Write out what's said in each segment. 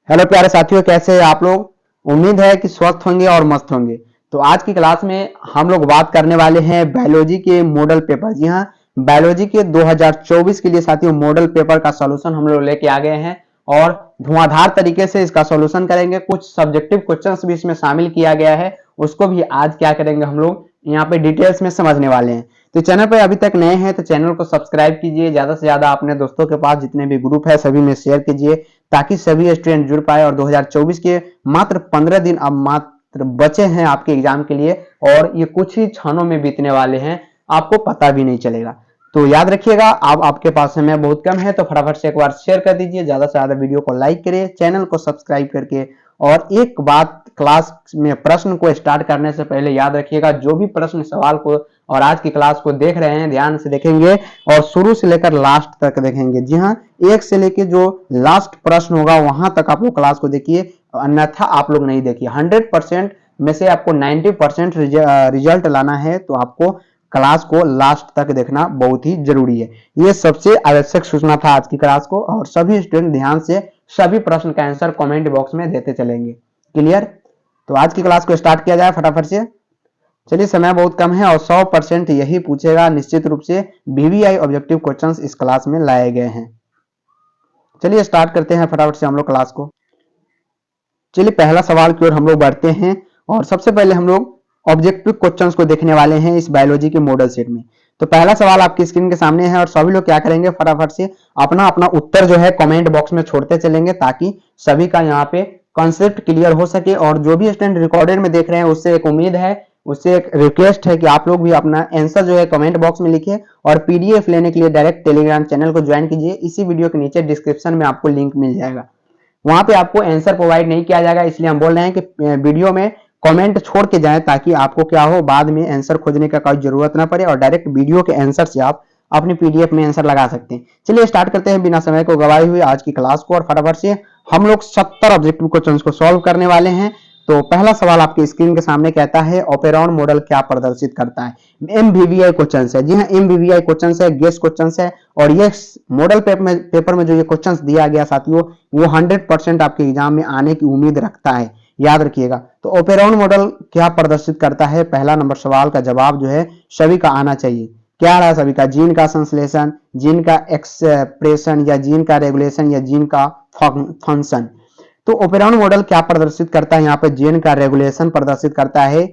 Hello प्यारे साथियों, कैसे हैं आप लोग। उम्मीद है कि स्वस्थ होंगे और मस्त होंगे। तो आज की क्लास में हम लोग बात करने वाले हैं बायोलॉजी के मॉडल पेपर। जी हाँ, बायोलॉजी के 2024 के लिए साथियों मॉडल पेपर का सॉल्यूशन हम लोग लेके आ गए हैं और धुआंधार तरीके से इसका सॉल्यूशन करेंगे। कुछ सब्जेक्टिव क्वेश्चंस भी इसमें शामिल किया गया है, उसको भी आज क्या करेंगे हम लोग यहाँ पे डिटेल्स में समझने वाले हैं। तो चैनल पर अभी तक नए हैं तो चैनल को सब्सक्राइब कीजिए, ज्यादा से ज्यादा अपने दोस्तों के पास जितने भी ग्रुप है सभी में शेयर कीजिए ताकि सभी स्टूडेंट जुड़ पाए। और 2024 के मात्र 15 दिन अब मात्र बचे हैं आपके एग्जाम के लिए और ये कुछ ही क्षणों में बीतने वाले हैं, आपको पता भी नहीं चलेगा। तो याद रखिएगा, अब आपके पास समय बहुत कम है तो फटाफट से एक बार शेयर कर दीजिए, ज्यादा से ज्यादा वीडियो को लाइक करिए, चैनल को सब्सक्राइब करके। और एक बात, क्लास में प्रश्न को स्टार्ट करने से पहले याद रखिएगा, जो भी प्रश्न सवाल को और आज की क्लास को देख रहे हैं ध्यान से देखेंगे और शुरू से लेकर लास्ट तक देखेंगे। जी हाँ, एक से लेकर जो लास्ट प्रश्न होगा वहां तक आप लोग क्लास को देखिए, अन्यथा आप लोग नहीं देखिए। 100% में से आपको 90% रिजल्ट लाना है तो आपको क्लास को लास्ट तक देखना बहुत ही जरूरी है। ये सबसे आवश्यक सूचना था आज की क्लास को। और सभी स्टूडेंट ध्यान से सभी प्रश्न का आंसर कमेंट बॉक्स में देते चलेंगे। क्लियर? तो आज की क्लास को स्टार्ट किया जाए फटाफट से। चलिए, समय बहुत कम है और 100% यही पूछेगा निश्चित रूप से। बीवीआई ऑब्जेक्टिव क्वेश्चंस इस क्लास में लाए गए हैं। चलिए स्टार्ट करते हैं फटाफट से हम लोग क्लास को। चलिए पहला सवाल की ओर हम लोग बढ़ते हैं और सबसे पहले हम लोग ऑब्जेक्टिव क्वेश्चंस को देखने वाले हैं इस बायोलॉजी के मॉडल सेट में। तो पहला सवाल आपकी स्क्रीन के सामने है और सभी लोग क्या करेंगे, फटाफट से अपना अपना उत्तर जो है कमेंट बॉक्स में छोड़ते चलेंगे ताकि सभी का यहाँ पे कॉन्सेप्ट क्लियर हो सके। और जो भी स्टूडेंट रिकॉर्डेड में देख रहे हैं उससे एक उम्मीद है, उससे एक रिक्वेस्ट है कि आप लोग भी अपना आंसर जो है कमेंट बॉक्स में लिखिए और पीडीएफ लेने के लिए डायरेक्ट टेलीग्राम चैनल को ज्वाइन कीजिए। इसी वीडियो के नीचे डिस्क्रिप्शन में आपको लिंक मिल जाएगा, वहां पे आपको आंसर प्रोवाइड नहीं किया जाएगा, इसलिए हम बोल रहे हैं कि वीडियो में कमेंट छोड़ के जाएं ताकि आपको क्या हो, बाद में आंसर खोजने का कोई जरूरत ना पड़े और डायरेक्ट वीडियो के आंसर से आप अपनी पीडीएफ में आंसर लगा सकते हैं। चलिए स्टार्ट करते हैं बिना समय को गवाए हुए आज की क्लास को और फटाफट से हम लोग 70 ऑब्जेक्टिव क्वेश्चंस को सॉल्व करने वाले हैं। तो पहला सवाल आपके स्क्रीन के सामने कहता है ओपेरॉन मॉडल क्या प्रदर्शित करता है। एमवीवीआई क्वेश्चन है। जी हाँ, एमवीवीआई क्वेश्चन है, गेस क्वेश्चन है। और ये मॉडल पेपर में जो ये क्वेश्चन दिया गया साथियों वो 100% आपके एग्जाम में आने की उम्मीद रखता है, याद रखिएगा। तो ओपेरॉन मॉडल क्या प्रदर्शित करता है, पहला नंबर सवाल का जवाब जो है सभी का आना चाहिए। क्या रहा सभी का? जीन का संश्लेषण, जीन का एक्सप्रेशन या जीन का रेगुलेशन या जीन का फंक्शन। तो ओपेरॉन मॉडल क्या प्रदर्शित करता है, यहाँ पे जीन का रेगुलेशन प्रदर्शित करता है।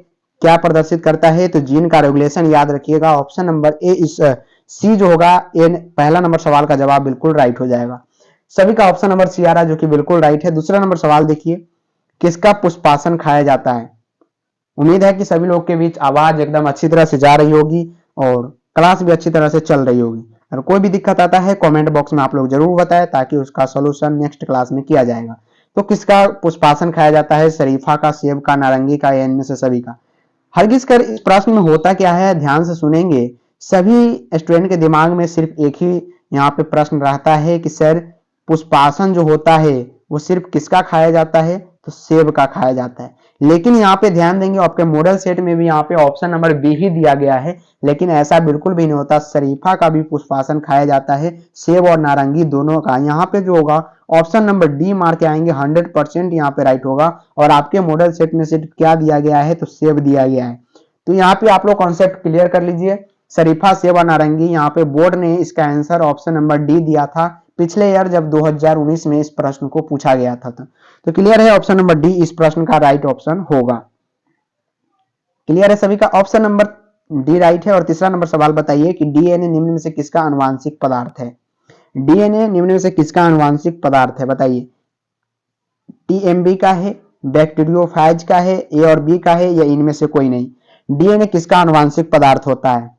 क्या प्रदर्शित करता है? तो जीन का रेगुलेशन, याद रखिएगा। ऑप्शन नंबर ए इस सी जो होगा ए, पहला नंबर सवाल का जवाब बिल्कुल राइट हो जाएगा। सभी का ऑप्शन नंबर सी आ रहा है जो कि बिल्कुल राइट है। दूसरा नंबर सवाल देखिए, किसका पुष्पासन खाया जाता है। उम्मीद है कि सभी लोग के बीच आवाज एकदम अच्छी तरह से जा रही होगी और क्लास भी अच्छी तरह से चल रही होगी। अगर कोई भी दिक्कत आता है कमेंट बॉक्स में आप लोग जरूर बताएं ताकि उसका सोल्यूशन नेक्स्ट क्लास में किया जाएगा। तो किसका पुष्पासन खाया जाता है? शरीफा का, सेब का, नारंगी का या इनमें से सभी का? हरगिज कर इस प्रश्न में होता क्या है, ध्यान से सुनेंगे। सभी स्टूडेंट के दिमाग में सिर्फ एक ही यहाँ पे प्रश्न रहता है कि सर पुष्पासन जो होता है वो सिर्फ किसका खाया जाता है? तो सेब का खाया जाता है। लेकिन यहाँ पे ध्यान देंगे आपके मॉडल सेट में भी यहाँ पे ऑप्शन नंबर बी ही दिया गया है, लेकिन ऐसा बिल्कुल भी नहीं होता। शरीफा का भी पुष्पासन खाया जाता है, सेब और नारंगी दोनों का। यहाँ पे जो होगा ऑप्शन नंबर डी मार के आएंगे, 100% यहाँ पे राइट होगा। और आपके मॉडल सेट में सिर्फ क्या दिया गया है? तो सेब दिया गया है। तो यहाँ पे आप लोग कॉन्सेप्ट क्लियर कर लीजिए। शरीफा, सेब और नारंगी, यहाँ पे बोर्ड ने इसका आंसर ऑप्शन नंबर डी दिया था पिछले ईयर जब 2019 में इस प्रश्न को पूछा गया था। तो क्लियर है, ऑप्शन नंबर डी इस प्रश्न का राइट ऑप्शन होगा। क्लियर है सभी का? ऑप्शन नंबर डी राइट है। और तीसरा नंबर सवाल बताइए कि डीएनए निम्न में से किसका आनुवांशिक पदार्थ है। डीएनए निम्न में से किसका आनुवांशिक पदार्थ है बताइए। टीएमबी का है, बैक्टीरियोफेज का है, ए और बी का है या इनमें से कोई नहीं। डीएनए किसका आनुवांशिक पदार्थ होता है?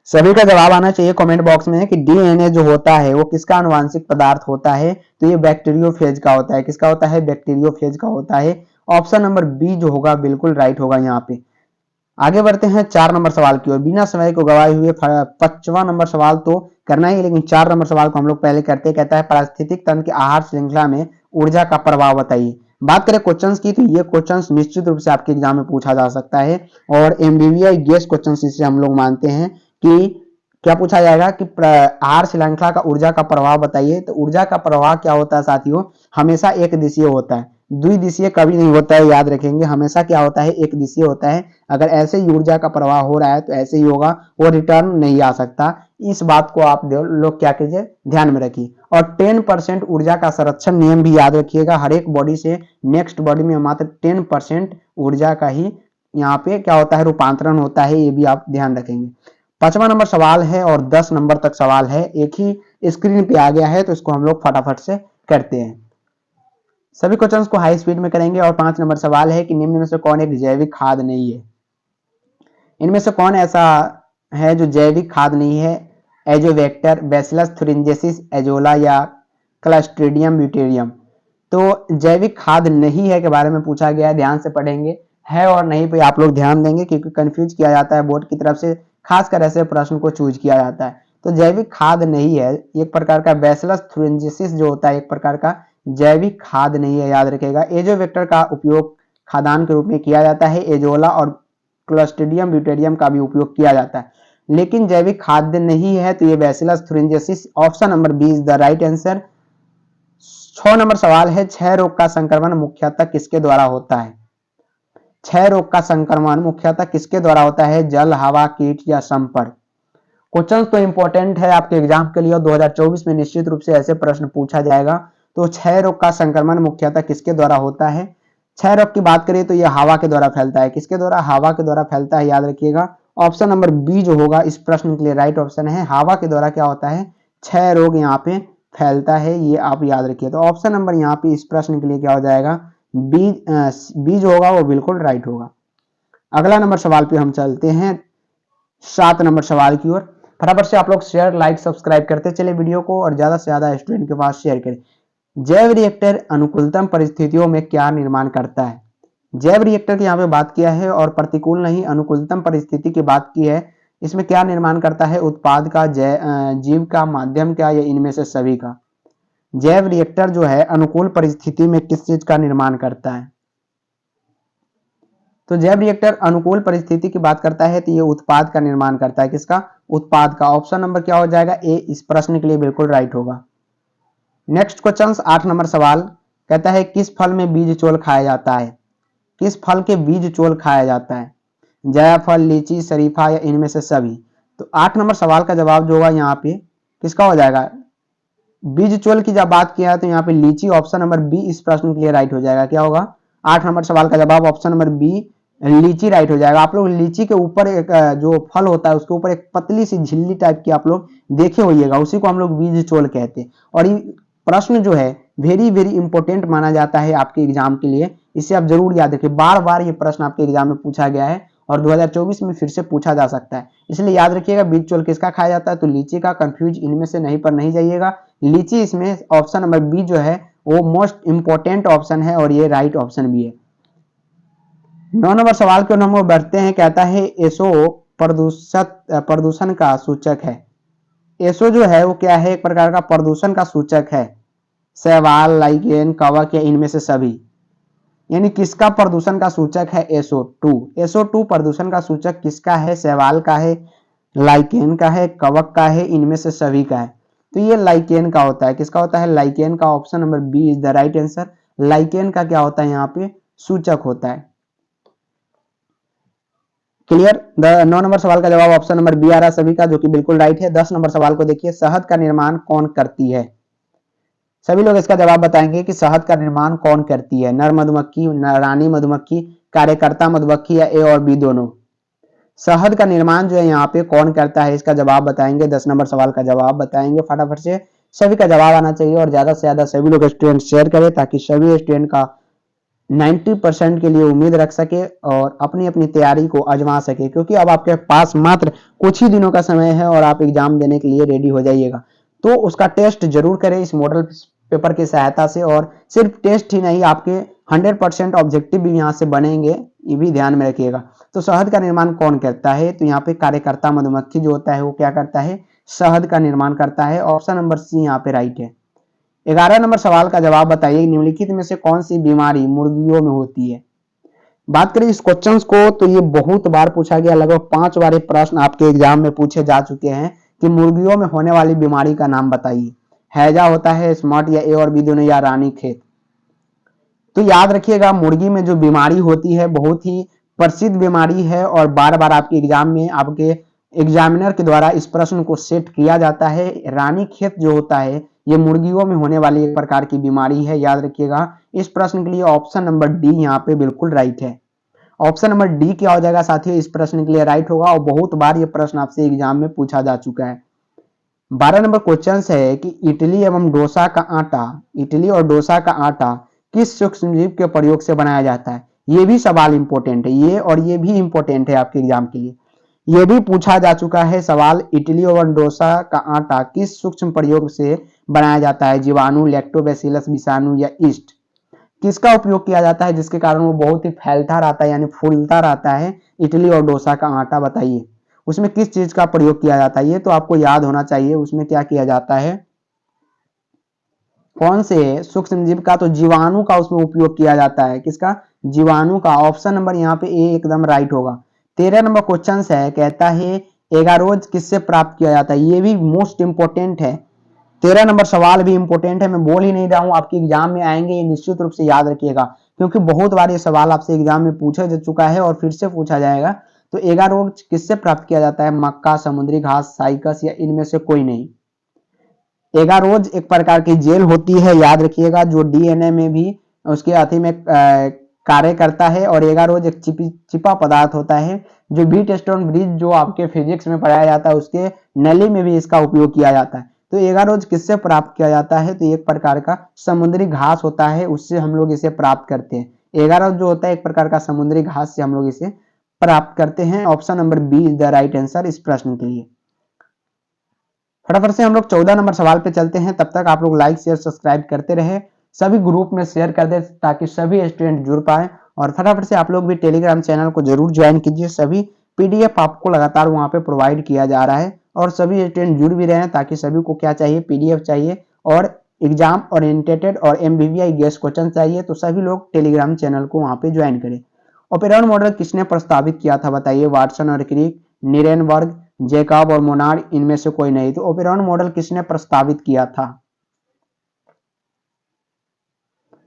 सभी का जवाब आना चाहिए कमेंट बॉक्स में कि डीएनए जो होता है वो किसका आनुवांशिक पदार्थ होता है। तो ये बैक्टीरियोफेज का होता है। किसका होता है? बैक्टीरियोफेज का होता है। ऑप्शन नंबर बी जो होगा बिल्कुल राइट होगा। यहाँ पे आगे बढ़ते हैं 4 नंबर सवाल की ओर बिना समय को गवाए हुए। 5वां नंबर सवाल तो करना ही, लेकिन 4 नंबर सवाल को हम लोग पहले करते। कहता है पारिस्थितिक तंत्र की आहार श्रृंखला में ऊर्जा का प्रभाव बताइए। बात करें क्वेश्चंस की तो ये क्वेश्चंस निश्चित रूप से आपके एग्जाम में पूछा जा सकता है और एमबीवीआई गेस क्वेश्चन इसे हम लोग मानते हैं कि क्या पूछा जाएगा कि आहार श्रृंखला का ऊर्जा का प्रवाह बताइए। तो ऊर्जा का प्रवाह क्या होता है साथियों, हमेशा एक दिशीय होता है, द्विदिशीय कभी नहीं होता है, याद रखेंगे। हमेशा क्या होता है, एक दिशीय होता है। अगर ऐसे ही ऊर्जा का प्रवाह हो रहा है तो ऐसे ही होगा, वो रिटर्न नहीं आ सकता। इस बात को आप लोग क्या कीजिए, ध्यान में रखिए। और 10% ऊर्जा का संरक्षण नियम भी याद रखिएगा। हर एक बॉडी से नेक्स्ट बॉडी में मात्र 10% ऊर्जा का ही यहाँ पे क्या होता है, रूपांतरण होता है, ये भी आप ध्यान रखेंगे। 5वां नंबर सवाल है और 10 नंबर तक सवाल है, एक ही स्क्रीन पे आ गया है, तो इसको हम लोग फटाफट से करते हैं। सभी क्वेश्चंस को हाई स्पीड में करेंगे। और 5 नंबर सवाल है कि निम्न में से कौन एक जैविक खाद नहीं है। इनमें से कौन ऐसा है जो जैविक खाद नहीं है। एजोवेक्टर, बैसिलस थुरिंजेसिस, एजोला या क्लस्ट्रीडियम ब्यूटेरियम। तो जैविक खाद नहीं है के बारे में पूछा गया है, ध्यान से पढ़ेंगे। है और नहीं पे आप लोग ध्यान देंगे, क्योंकि कंफ्यूज किया जाता है बोर्ड की तरफ से, खासकर ऐसे प्रश्न को चूज किया जाता है। तो जैविक खाद नहीं है, एक प्रकार का बैसिलस थुरिंजेसिस जो होता है एक प्रकार का जैविक खाद नहीं है, याद रखेगा। एजोवेक्टर का उपयोग खाद्यान्न के रूप में किया जाता है। एजोला और क्लस्ट्रीडियम ब्यूटेरियम का भी उपयोग किया जाता है, लेकिन जैविक खाद्य नहीं है। तो ये bacillus thuringiensis, option number B is the right answer. 6 number सवाल है, क्षय रोग का संक्रमण मुख्यतः किसके द्वारा होता है। क्षय रोग का संक्रमण मुख्यतः किसके द्वारा होता है, जल, हवा, कीट या संपर्क। क्वेश्चन तो इंपॉर्टेंट है आपके एग्जाम के लिए, और 2024 में निश्चित रूप से ऐसे प्रश्न पूछा जाएगा। तो क्षय रोग का संक्रमण मुख्यतः किसके द्वारा होता है। क्षय रोग की बात करें तो यह हवा के द्वारा फैलता है। किसके द्वारा, हवा के द्वारा फैलता है, याद रखिएगा। ऑप्शन नंबर बी जो होगा इस प्रश्न के लिए राइट ऑप्शन है। हवा के द्वारा क्या होता है, क्षय रोग यहाँ पे फैलता है, ये आप याद रखिए। तो ऑप्शन नंबर यहाँ पे इस प्रश्न के लिए क्या हो जाएगा, बी जो होगा वो बिल्कुल राइट होगा। अगला नंबर सवाल पे हम चलते हैं, 7 नंबर सवाल की ओर। फटाफट से आप लोग शेयर, लाइक, सब्सक्राइब करते चले वीडियो को, और ज्यादा से ज्यादा स्टूडेंट के पास शेयर करें। जैव रिएक्टर अनुकूलतम परिस्थितियों में क्या निर्माण करता है। जैव रिएक्टर की यहाँ पे बात किया है, और प्रतिकूल नहीं अनुकूलतम परिस्थिति की बात की है। इसमें क्या निर्माण करता है, उत्पाद का, जीव का, माध्यम का, या इनमें से सभी का। जैव रिएक्टर जो है अनुकूल परिस्थिति में किस चीज का निर्माण करता है। तो जैव रिएक्टर अनुकूल परिस्थिति की बात करता है तो ये उत्पाद का निर्माण करता है। किसका, उत्पाद का। ऑप्शन नंबर क्या हो जाएगा, ए इस प्रश्न के लिए बिल्कुल राइट होगा। नेक्स्ट क्वेश्चन 8 नंबर सवाल कहता है, किस फल में बीज चोल खाया जाता है। किस फल के बीज चोल खाया जाता है, जायफल, लीची, शरीफा या इनमें से सभी। तो 8 नंबर सवाल का जवाब जो होगा यहाँ पे किसका हो जाएगा, बीज चोल की जब बात किया है तो यहाँ पे लीची, ऑप्शन नंबर बी इस प्रश्न के लिए राइट हो जाएगा। क्या होगा, 8 नंबर सवाल का जवाब ऑप्शन नंबर बी लीची राइट हो जाएगा। आप लोग लीची के ऊपर एक जो फल होता है उसके ऊपर एक पतली सी झिल्ली टाइप की आप लोग देखे होइएगा, उसी को हम लोग बीज चोल कहते हैं। और ये प्रश्न जो है वेरी वेरी इंपॉर्टेंट माना जाता है आपके एग्जाम के लिए, इसे आप जरूर याद रखिए। बार बार ये प्रश्न आपके एग्जाम में पूछा गया है और 2024 में फिर से पूछा जा सकता है, इसलिए याद रखिएगा बीज चोल किसका खाया जाता है, तो लीची का। कंफ्यूज इनमें से नहीं पर नहीं जाइएगा, लीची इसमें ऑप्शन नंबर बी जो है वो मोस्ट इंपॉर्टेंट ऑप्शन है और ये राइट ऑप्शन भी है। 9 नंबर सवाल के हम बढ़ते हैं, कहता है एसो प्रदूषण का सूचक है। एसो जो है वो क्या है, एक प्रकार का प्रदूषण का सूचक है। शैवाल, लाइकेन, कवक या इनमें से सभी। यानी किसका प्रदूषण का सूचक है, SO2। SO2 प्रदूषण का सूचक किसका है, शैवाल का है, लाइकेन का है, कवक का है, इनमें से सभी का है। तो ये लाइकेन का होता है। किसका होता है, लाइकेन का। Option number B is the right answer. Lichen का क्या होता है, यहाँ पे सूचक होता है। क्लियर। 9 नंबर सवाल का जवाब ऑप्शन नंबर बी आ रहा है सभी का, जो कि बिल्कुल राइट है। 10 नंबर सवाल को देखिए, शहद का निर्माण कौन करती है। सभी लोग इसका जवाब बताएंगे कि शहद का निर्माण कौन करती है, नर मधुमक्खी, रानी मधुमक्खी, कार्यकर्ता मधुमक्खी या ए और बी दोनों। शहद का निर्माण जो है यहाँ पे कौन करता है, इसका जवाब बताएंगे। 10 नंबर सवाल का जवाब बताएंगे फटाफट से, सभी का जवाब आना चाहिए और ज्यादा से ज्यादा सभी लोग स्टूडेंट शेयर करें, ताकि सभी स्टूडेंट का 90% के लिए उम्मीद रख सके और अपनी अपनी तैयारी को आजमा सके, क्योंकि अब आपके पास मात्र कुछ ही दिनों का समय है और आप एग्जाम देने के लिए रेडी हो जाइएगा। तो उसका टेस्ट जरूर करें इस मॉडल पेपर की सहायता से, और सिर्फ टेस्ट ही नहीं, आपके 100% ऑब्जेक्टिव भी यहाँ से बनेंगे, ये भी ध्यान में रखिएगा। तो शहद का निर्माण कौन करता है, तो यहाँ पे कार्यकर्ता मधुमक्खी जो होता है वो क्या करता है, शहद का निर्माण करता है। ऑप्शन नंबर सी यहाँ पे राइट है। 11 नंबर सवाल का जवाब बताइए, निम्नलिखित में से कौन सी बीमारी मुर्गियों में होती है। बात करें इस क्वेश्चन को तो ये बहुत बार पूछा गया, लगभग 5 बार प्रश्न आपके एग्जाम में पूछे जा चुके हैं कि मुर्गियों में होने वाली बीमारी का नाम बताइए। हैजा होता है, स्मॉट या ए और बी दोनों, या रानीखेत। तो याद रखिएगा, मुर्गी में जो बीमारी होती है बहुत ही प्रसिद्ध बीमारी है और बार बार आपके एग्जाम में आपके एग्जामिनर के द्वारा इस प्रश्न को सेट किया जाता है। रानीखेत जो होता है ये मुर्गियों में होने वाली एक प्रकार की बीमारी है, याद रखिएगा। इस प्रश्न के लिए ऑप्शन नंबर डी यहाँ पे बिल्कुल राइट है। ऑप्शन नंबर डी क्या हो जाएगा साथियों, इस प्रश्न के लिए राइट होगा, और बहुत बार ये प्रश्न आपसे एग्जाम में पूछा जा चुका है। 12 नंबर क्वेश्चन है कि इडली एवं डोसा का आटा, इडली और डोसा का आटा किस सूक्ष्मजीव के प्रयोग से बनाया जाता है। ये भी सवाल इंपॉर्टेंट है, ये और ये भी इंपॉर्टेंट है आपके एग्जाम के लिए। ये भी पूछा जा चुका है सवाल, इडली और डोसा का आटा किस सूक्ष्म प्रयोग से बनाया जाता है। जीवाणु, लैक्टोबैसिलस, विषाणु या ईस्ट। किसका उपयोग किया जाता है जिसके कारण वो बहुत ही फैलता रहता है यानी फूलता रहता है इडली और डोसा का आटा, बताइए उसमें किस चीज का प्रयोग किया जाता है। ये तो आपको याद होना चाहिए, उसमें क्या किया जाता है, कौन से सूक्ष्मजीव का, तो जीवाणु का उसमें उपयोग किया जाता है। किसका, जीवाणु का। ऑप्शन नंबर यहाँ पे ए एकदम राइट होगा। 13 नंबर क्वेश्चन है, कहता है एगारोज किससे प्राप्त किया जाता है। ये भी मोस्ट इंपोर्टेंट है, 13 नंबर सवाल भी इंपोर्टेंट है। मैं बोल ही नहीं रहा हूं, आपके एग्जाम में आएंगे, ये निश्चित रूप से याद रखिएगा, क्योंकि बहुत बार ये सवाल आपसे एग्जाम में पूछा जा चुका है और फिर से पूछा जाएगा। तो एगारोज किससे प्राप्त किया जाता है, मक्का, समुद्री घास, साइकस या इनमें से कोई नहीं। एगारोज एक प्रकार की जेल होती है, याद रखिएगा, जो डीएनए में भी उसके अति में कार्य करता है। और एगारोज एक चिपा पदार्थ होता है, जो व्हीटस्टोन ब्रिज जो आपके फिजिक्स में पढ़ाया जाता है उसके नली में भी इसका उपयोग किया जाता है। तो एगारोज किससे प्राप्त किया जाता है, तो एक प्रकार का समुद्री घास होता है, उससे हम लोग इसे प्राप्त करते हैं। एगारोज जो होता है एक प्रकार का समुद्री घास से हम लोग इसे प्राप्त करते हैं। Option number B is the right answer इस प्रश्न के लिए। फटाफट से हम लोग 14 नंबर सवाल पे चलते हैं। तब तक आप लोग लाइक शेयर सब्सक्राइब करते रहे, सभी ग्रुप में शेयर कर दे ताकि सभी स्टूडेंट जुड़ पाए। और फटाफट से आप लोग भी टेलीग्राम चैनल को जरूर ज्वाइन कीजिए, सभी पीडीएफ आपको लगातार वहां पे प्रोवाइड किया जा रहा है और सभी स्टूडेंट जुड़ भी रहे हैं, ताकि सभी को क्या चाहिए, पीडीएफ चाहिए और एग्जाम ओरिएंटेड और एमबीबीआई गेस्ट क्वेश्चन चाहिए। तो सभी लोग टेलीग्राम चैनल को वहां पे ज्वाइन करें। ओपेरॉन मॉडल किसने प्रस्तावित किया था, बताइए। वाटसन और क्रिक, निरेनबर्ग, जैकब और मोनार्ड, इनमें से कोई नहीं। तो ओपेरॉन मॉडल किसने प्रस्तावित किया था,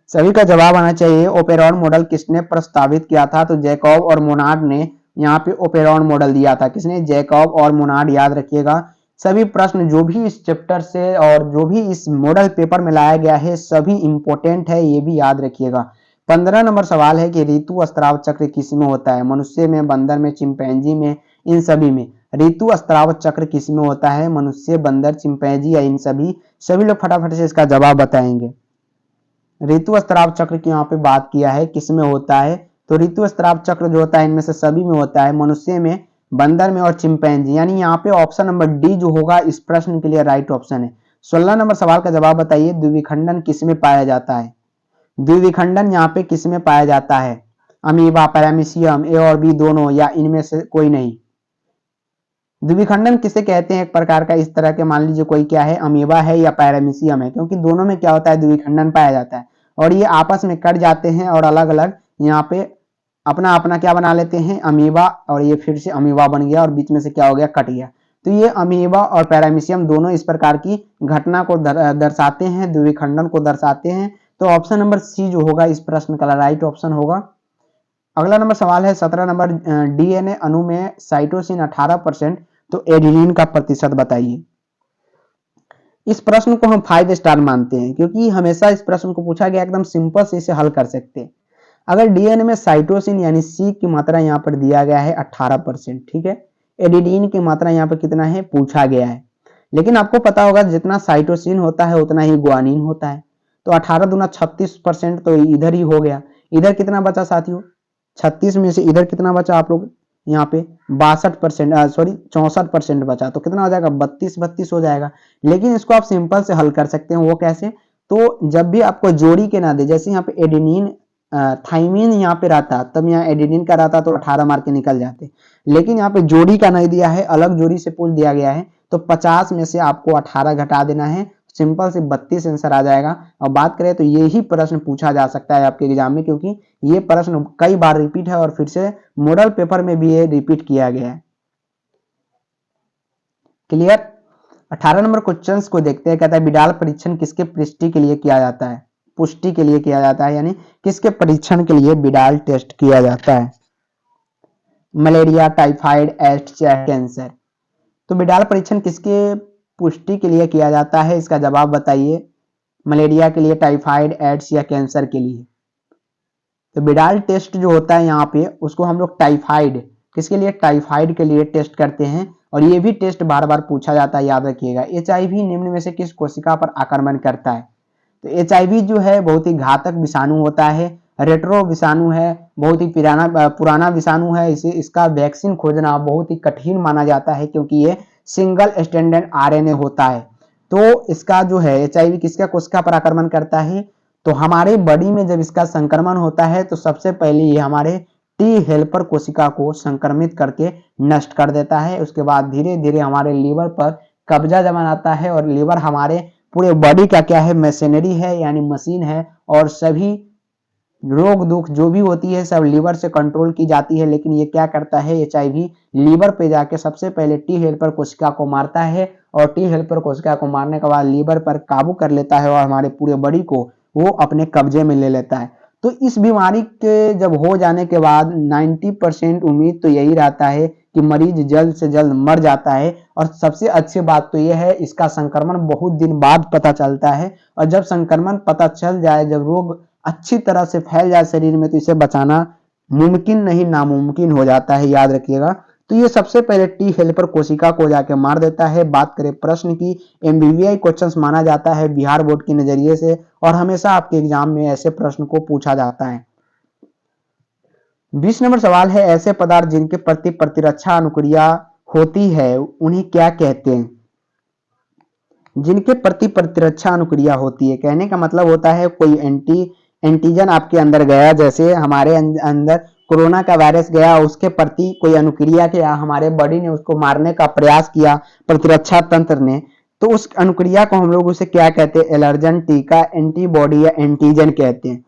सभी का जवाब आना चाहिए। ओपेरॉन मॉडल किसने प्रस्तावित किया था, तो जैकब और मोनार्ड ने यहाँ पे ओपेरॉन मॉडल दिया था। किसने, जैकब और मोनार्ड, याद रखिएगा। सभी प्रश्न जो भी इस चैप्टर से और जो भी इस मॉडल पेपर में लाया गया है सभी इंपोर्टेंट है, ये भी याद रखिएगा। 15 नंबर सवाल है कि ऋतु स्त्राव चक्र किसमें होता है, मनुष्य में, बंदर में, चिंपैंजी में, इन सभी में। ऋतु स्त्राव चक्र किसमें होता है, मनुष्य, बंदर, चिंपैंजी या इन सभी। सभी लोग फटाफट से इसका जवाब बताएंगे। ऋतु स्त्राव चक्र की यहाँ पे बात किया है किसमें होता है, तो ऋतु स्त्राव चक्र जो होता है इनमें से सभी में होता है, मनुष्य में, बंदर में और चिंपैंजी। यानी यहाँ पे ऑप्शन नंबर डी जो होगा इस प्रश्न के लिए राइट ऑप्शन है। 16 नंबर सवाल का जवाब बताइए, द्विविखंडन किसमें पाया जाता है। द्विविखंडन यहाँ पे किसमें पाया जाता है, अमीबा, पैरामीशियम, ए और बी दोनों, या इनमें से कोई नहीं। द्विविखंडन किसे कहते हैं, एक प्रकार का इस तरह के, मान लीजिए कोई क्या है, अमीबा है या पैरामीशियम है, क्योंकि दोनों में क्या होता है, द्विविखंडन पाया जाता है और ये आपस में कट जाते हैं और अलग अलग यहाँ पे अपना अपना क्या बना लेते हैं, अमीबा, और ये फिर से अमीबा बन गया और बीच में से क्या हो गया, कट गया। तो ये अमीबा और पैरामीशियम दोनों इस प्रकार की घटना को दर्शाते हैं, द्विविखंडन को दर्शाते हैं। तो ऑप्शन नंबर सी जो होगा इस प्रश्न का राइट ऑप्शन होगा। अगला नंबर सवाल है 17 नंबर, डीएनए अणु में साइटोसिन 18%, तो एडेनिन का प्रतिशत बताइए। इस प्रश्न को हम 5 स्टार मानते हैं, क्योंकि हमेशा इस प्रश्न को पूछा गया, एकदम सिंपल से इसे हल कर सकते हैं। अगर डीएनए में साइटोसिन यानी सी की मात्रा यहाँ पर दिया गया है 18%, ठीक है, एडिनिन की मात्रा यहाँ पर कितना है पूछा गया है, लेकिन आपको पता होगा जितना साइटोसिन होता है उतना ही गुआनिन होता है। तो 18 दूना 36%, तो इधर ही हो गया। इधर कितना बचा साथियों, 36 में से इधर कितना बचा आप लोग, यहाँ पे 62%, सॉरी 64% बचा, तो कितना हो जाएगा, 32 हो जाएगा। लेकिन इसको आप सिंपल से हल कर सकते हैं, वो कैसे, तो जब भी आपको जोड़ी के ना दे, जैसे यहाँ पे एडेनिन थाइमिन यहाँ पे रहता, तब यहाँ एडेनिन का रहता तो 18 मार्क के निकल जाते, लेकिन यहाँ पे जोड़ी का नहीं दिया है, अलग जोड़ी से पूछ दिया गया है, तो 50 में से आपको 18 घटा देना है, सिंपल से 32 आंसर आ जाएगा। और बात करें तो यही प्रश्न पूछा जा सकता है आपके एग्जाम में, क्योंकि ये प्रश्न कई बार रिपीट है और फिर से मॉडल पेपर में भी ये रिपीट किया गया है। क्लियर। 18 नंबर क्वेश्चन को देखते हैं। कहता है बिडाल परीक्षण किसके पुष्टि के लिए किया जाता है, पुष्टि के लिए किया जाता है, यानी किसके परीक्षण के लिए बिडाल टेस्ट किया जाता है। मलेरिया, टाइफाइड, एड्स या कैंसर। तो बिडाल परीक्षण किसके पुष्टि के लिए किया जाता है, इसका जवाब बताइए। मलेरिया के लिए, टाइफाइड, एड्स या कैंसर के लिए। तो बिडाल टेस्ट जो होता है यहाँ पे उसको हम लोग टाइफाइड, किसके लिए, टाइफाइड के लिए टेस्ट करते हैं। और ये भी टेस्ट बार बार पूछा जाता है, याद रखिएगा। एचआईवी निम्न में से किस कोशिका पर आक्रमण करता है। तो एचआईवी जो है बहुत ही घातक विषाणु होता है, रेट्रो विषाणु है, बहुत ही पुराना विषाणु है। इसका वैक्सीन खोजना बहुत ही कठिन माना जाता है क्योंकि ये सिंगल स्टैंडर्ड आरएनए होता है। तो इसका जो है एचआईवी किसका कोशिका पर आक्रमण करता है, तो हमारे बॉडी में जब इसका संक्रमण होता है तो सबसे पहले ये हमारे टी हेल्पर कोशिका को संक्रमित करके नष्ट कर देता है। उसके बाद धीरे धीरे हमारे लीवर पर कब्जा जमाता है और लीवर हमारे पूरे बॉडी का क्या है, मशीनरी है, यानी मशीन है। और सभी रोग दुख जो भी होती है सब लीवर से कंट्रोल की जाती है। लेकिन ये क्या करता है, एचआईवी लीवर पे जाके सबसे पहले टी हेल्पर कोशिका को मारता है और टी हेल्पर कोशिका को मारने के बाद लीवर पर काबू कर लेता है और हमारे पूरे बॉडी को वो अपने कब्जे में ले लेता है। तो इस बीमारी के जब हो जाने के बाद 90% उम्मीद तो यही रहता है कि मरीज जल्द से जल्द मर जाता है। और सबसे अच्छी बात तो यह है इसका संक्रमण बहुत दिन बाद पता चलता है। और जब संक्रमण पता चल जाए, जब रोग अच्छी तरह से फैल जाए शरीर में, तो इसे बचाना मुमकिन नहीं नामुमकिन हो जाता है, याद रखिएगा। तो ये सबसे पहले टी हेल्पर कोशिका को जाके मार देता है। बात करें प्रश्न की, एमबीबीआई क्वेश्चन माना जाता है बिहार बोर्ड के नजरिए से और हमेशा आपके एग्जाम में ऐसे प्रश्न को पूछा जाता है। 20 नंबर सवाल है, ऐसे पदार्थ जिनके प्रति प्रतिरक्षा अनुक्रिया होती है उन्हें क्या कहते हैं। जिनके प्रति प्रतिरक्षा अनुक्रिया होती है, कहने का मतलब होता है कोई एंटीजन आपके अंदर गया, जैसे हमारे अंदर कोरोना का वायरस गया, उसके प्रति कोई अनुक्रिया किया, हमारे बॉडी ने उसको मारने का प्रयास किया प्रतिरक्षा तंत्र ने, तो उस अनुक्रिया को हम लोग उसे क्या कहते हैं, एलर्जन, टीका, एंटीबॉडी या एंटीजन कहते हैं।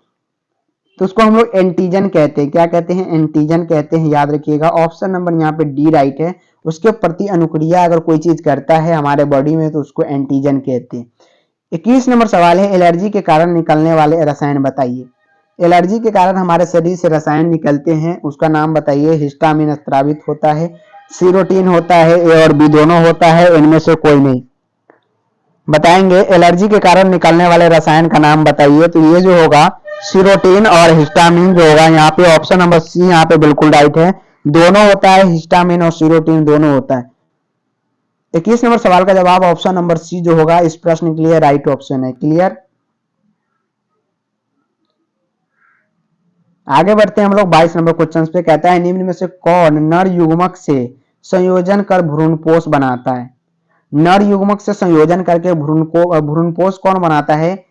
तो उसको हम लोग एंटीजन कहते हैं। क्या कहते हैं, एंटीजन कहते हैं, याद रखिएगा। ऑप्शन नंबर यहाँ पे डी राइट है। उसके प्रति अनुक्रिया अगर कोई चीज करता है हमारे बॉडी में तो उसको एंटीजन कहते हैं। 21 नंबर सवाल है, एलर्जी के कारण निकलने वाले रसायन बताइए। एलर्जी के कारण हमारे शरीर से रसायन निकलते हैं, उसका नाम बताइए। हिस्टामिन स्रावित होता है, सीरोटीन होता है, ए और बी दोनों होता है, इनमें से कोई नहीं। बताएंगे एलर्जी के कारण निकलने वाले रसायन का नाम बताइए। तो ये जो होगा सीरोटीन और हिस्टामिन जो होगा, यहाँ पे ऑप्शन नंबर सी यहाँ पे बिल्कुल राइट है, दोनों होता है, हिस्टामिन और सीरोटीन दोनों होता है। 21 नंबर सवाल का जवाब ऑप्शन नंबर सी जो होगा इस प्रश्न के लिए राइट ऑप्शन है। क्लियर। आगे बढ़ते हैं हम लोग 22 नंबर क्वेश्चन पे। कहता है निम्न में से कौन नर युग्मक से संयोजन कर भ्रूणपोष बनाता है। नर युग्मक से संयोजन करके भ्रूणपोष कौन बनाता है,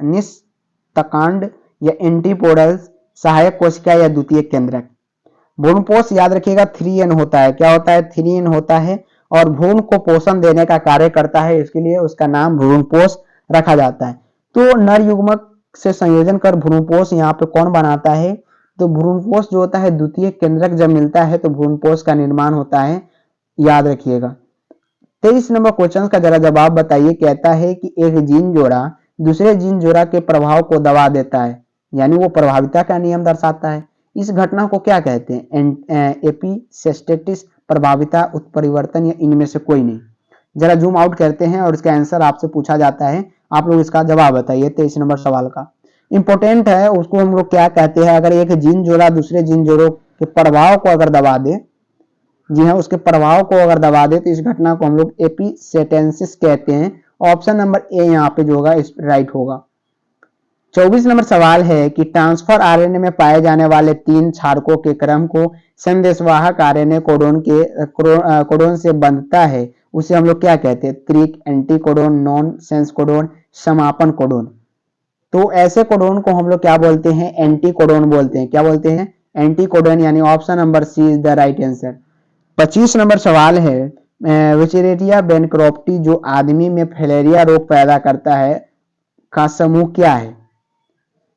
निस्तकांड या एंटीपोडल, सहायक कोशिका या द्वितीयक केंद्रक। भ्रूणपोष याद रखिएगा 3N होता है। क्या होता है, 3N होता है और भ्रूण को पोषण देने का कार्य करता है, इसके लिए उसका नाम भ्रूणपोष रखा जाता है। तो नर युग्मक से संयोजन कर भ्रूणपोष यहाँ पे कौन बनाता है, तो भ्रूणपोष जो होता है द्वितीयक केंद्रक जब मिलता है तो भ्रूणपोष का निर्माण होता है, याद रखिएगा। 23 नंबर क्वेश्चन का जरा जवाब बताइए। कहता है कि एक जीन जोड़ा दूसरे जीन जोड़ा के प्रभाव को दबा देता है, यानी वो प्रभाविता का नियम दर्शाता है। इस घटना को क्या कहते हैं, एपिस्टेटिस, प्रभाविता, उत्परिवर्तन या इनमें से कोई नहीं। जरा जूम आउट करते हैं और इसका आंसर आपसे पूछा जाता है, आप लोग इसका जवाब बताइए। 23 नंबर सवाल का इंपॉर्टेंट है, उसको हम लोग क्या कहते हैं, अगर एक जीन जोड़ा दूसरे जीन जोड़ों के प्रभाव को अगर दबा दे, जी हाँ उसके प्रभाव को अगर दबा दे तो इस घटना को हम लोग एपिस्टेटेंसिस कहते हैं। ऑप्शन नंबर ए यहाँ पे जो होगा इस राइट होगा। 24 नंबर सवाल है कि ट्रांसफर आरएनए में पाए जाने वाले 3 क्षारकों के क्रम को संदेशवाहक आरएनए कोडोन से बंधता है, उसे हम लोग क्या कहते हैं, त्रिक, एंटीकोडोन, नॉन सेंस कोडोन, समापन कोडोन। तो ऐसे कोडोन को हम लोग क्या बोलते हैं, एंटीकोडोन बोलते हैं। क्या बोलते हैं, एंटीकोडोन, यानी option number C is the right answer. 25 number सवाल है, विचेरेटिया बैनक्रॉफ्टी जो आदमी में फैलेरिया रोग पैदा करता है का समूह क्या है।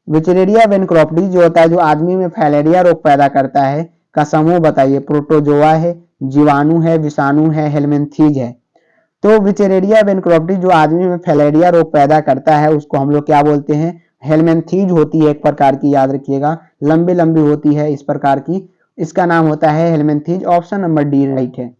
विचेरेटिया बैनक्रॉफ्टी जो होता है जो आदमी में फैलेरिया रोग पैदा करता है का समूह बताइए। प्रोटोजोआ है, जीवाणु है, विषाणु है, हेलमिंथीज है। तो विचेरेरिया बेनक्रॉप्टी जो आदमी में फैलेरिया रोग पैदा करता है उसको हम लोग क्या बोलते हैं, हेलमेंथीज होती है एक प्रकार की, याद रखिएगा, लंबी लंबी होती है इस प्रकार की, इसका नाम होता है Helminthes. Option number D right है।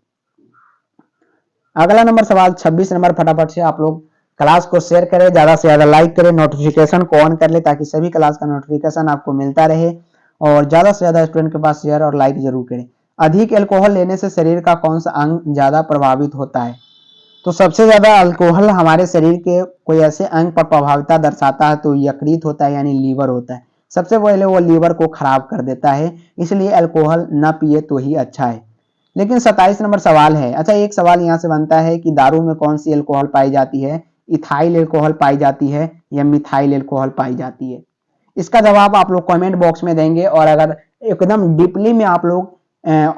अगला नंबर सवाल 26 नंबर, फटाफट से आप लोग क्लास को शेयर करें, ज्यादा से ज्यादा लाइक करें, नोटिफिकेशन को ऑन कर ले ताकि सभी क्लास का नोटिफिकेशन आपको मिलता रहे, और ज्यादा से ज्यादा स्टूडेंट के पास शेयर और लाइक जरूर करें। अधिक अल्कोहल लेने से शरीर का कौन सा अंग ज्यादा प्रभावित होता है? तो सबसे ज्यादा अल्कोहल हमारे शरीर के कोई ऐसे अंग पर प्रभाविता दर्शाता है तो यकृत होता है, यानी लीवर होता है। सबसे पहले वो लीवर को खराब कर देता है, इसलिए अल्कोहल न पिए तो ही अच्छा है। लेकिन 27 नंबर सवाल है। अच्छा, एक सवाल यहाँ से बनता है कि दारू में कौन सी अल्कोहल पाई जाती है? इथाइल अल्कोहल पाई जाती है या मिथाइल अल्कोहल पाई जाती है? इसका जवाब आप लोग कमेंट बॉक्स में देंगे। और अगर एकदम डीपली में आप लोग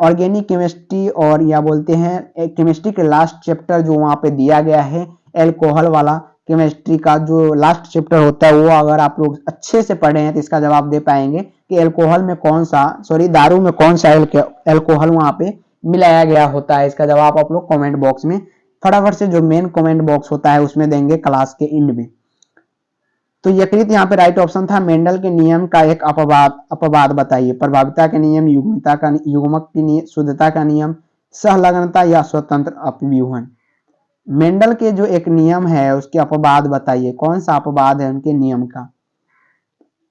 ऑर्गेनिक केमिस्ट्री और या बोलते हैं केमिस्ट्री के लास्ट चैप्टर जो वहां पे दिया गया है एल्कोहल वाला, केमिस्ट्री का जो लास्ट चैप्टर होता है वो अगर आप लोग अच्छे से पढ़े हैं तो इसका जवाब दे पाएंगे कि अल्कोहल में कौन सा, सॉरी दारू में कौन सा अल्कोहल वहां पे मिलाया गया होता है। इसका जवाब आप लोग कमेंट बॉक्स में फटाफट से, जो मेन कमेंट बॉक्स होता है उसमें देंगे क्लास के एंड में। तो यकृत यहाँ पे राइट ऑप्शन था। मेंडल के नियम का एक अपवाद बताइए। प्रभाविता के नियम, युग्मता का, युग्मक की शुद्धता का नियम, सहलग्नता या स्वतंत्र अपव्यूहन। मेंडल के जो एक नियम है उसके अपवाद बताइए, कौन सा अपवाद है उनके नियम का?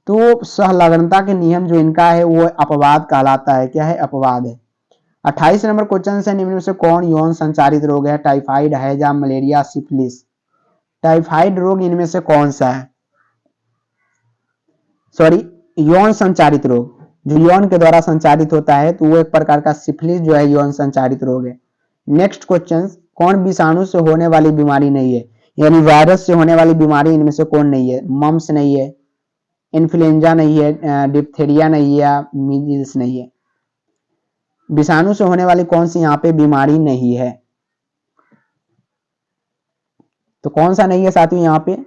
तो सहलग्नता के नियम जो इनका है वो अपवाद कहलाता है। क्या है? अपवाद है। 28 नंबर क्वेश्चन से निम्न में से कौन यौन संचारित रोग है? टाइफाइड, हैजा, मलेरिया, सिफिलिस। टाइफाइड रोग इनमें से कौन सा है? सॉरी, यौन संचारित रोग जो यौन के द्वारा संचारित होता है तो वो एक प्रकार का सिफिलिस जो है यौन संचारित रोग है। नेक्स्ट क्वेश्चन, कौन विषाणु से होने वाली बीमारी नहीं है? यानी वायरस से होने वाली बीमारी इनमें से कौन नहीं है? मम्स नहीं है, इन्फ्लुएंजा नहीं है, डिप्थेरिया नहीं है या मीजल्स नहीं है। विषाणु से होने वाली कौन सी यहाँ पे बीमारी नहीं है? तो कौन सा नहीं है साथियों यहाँ पे?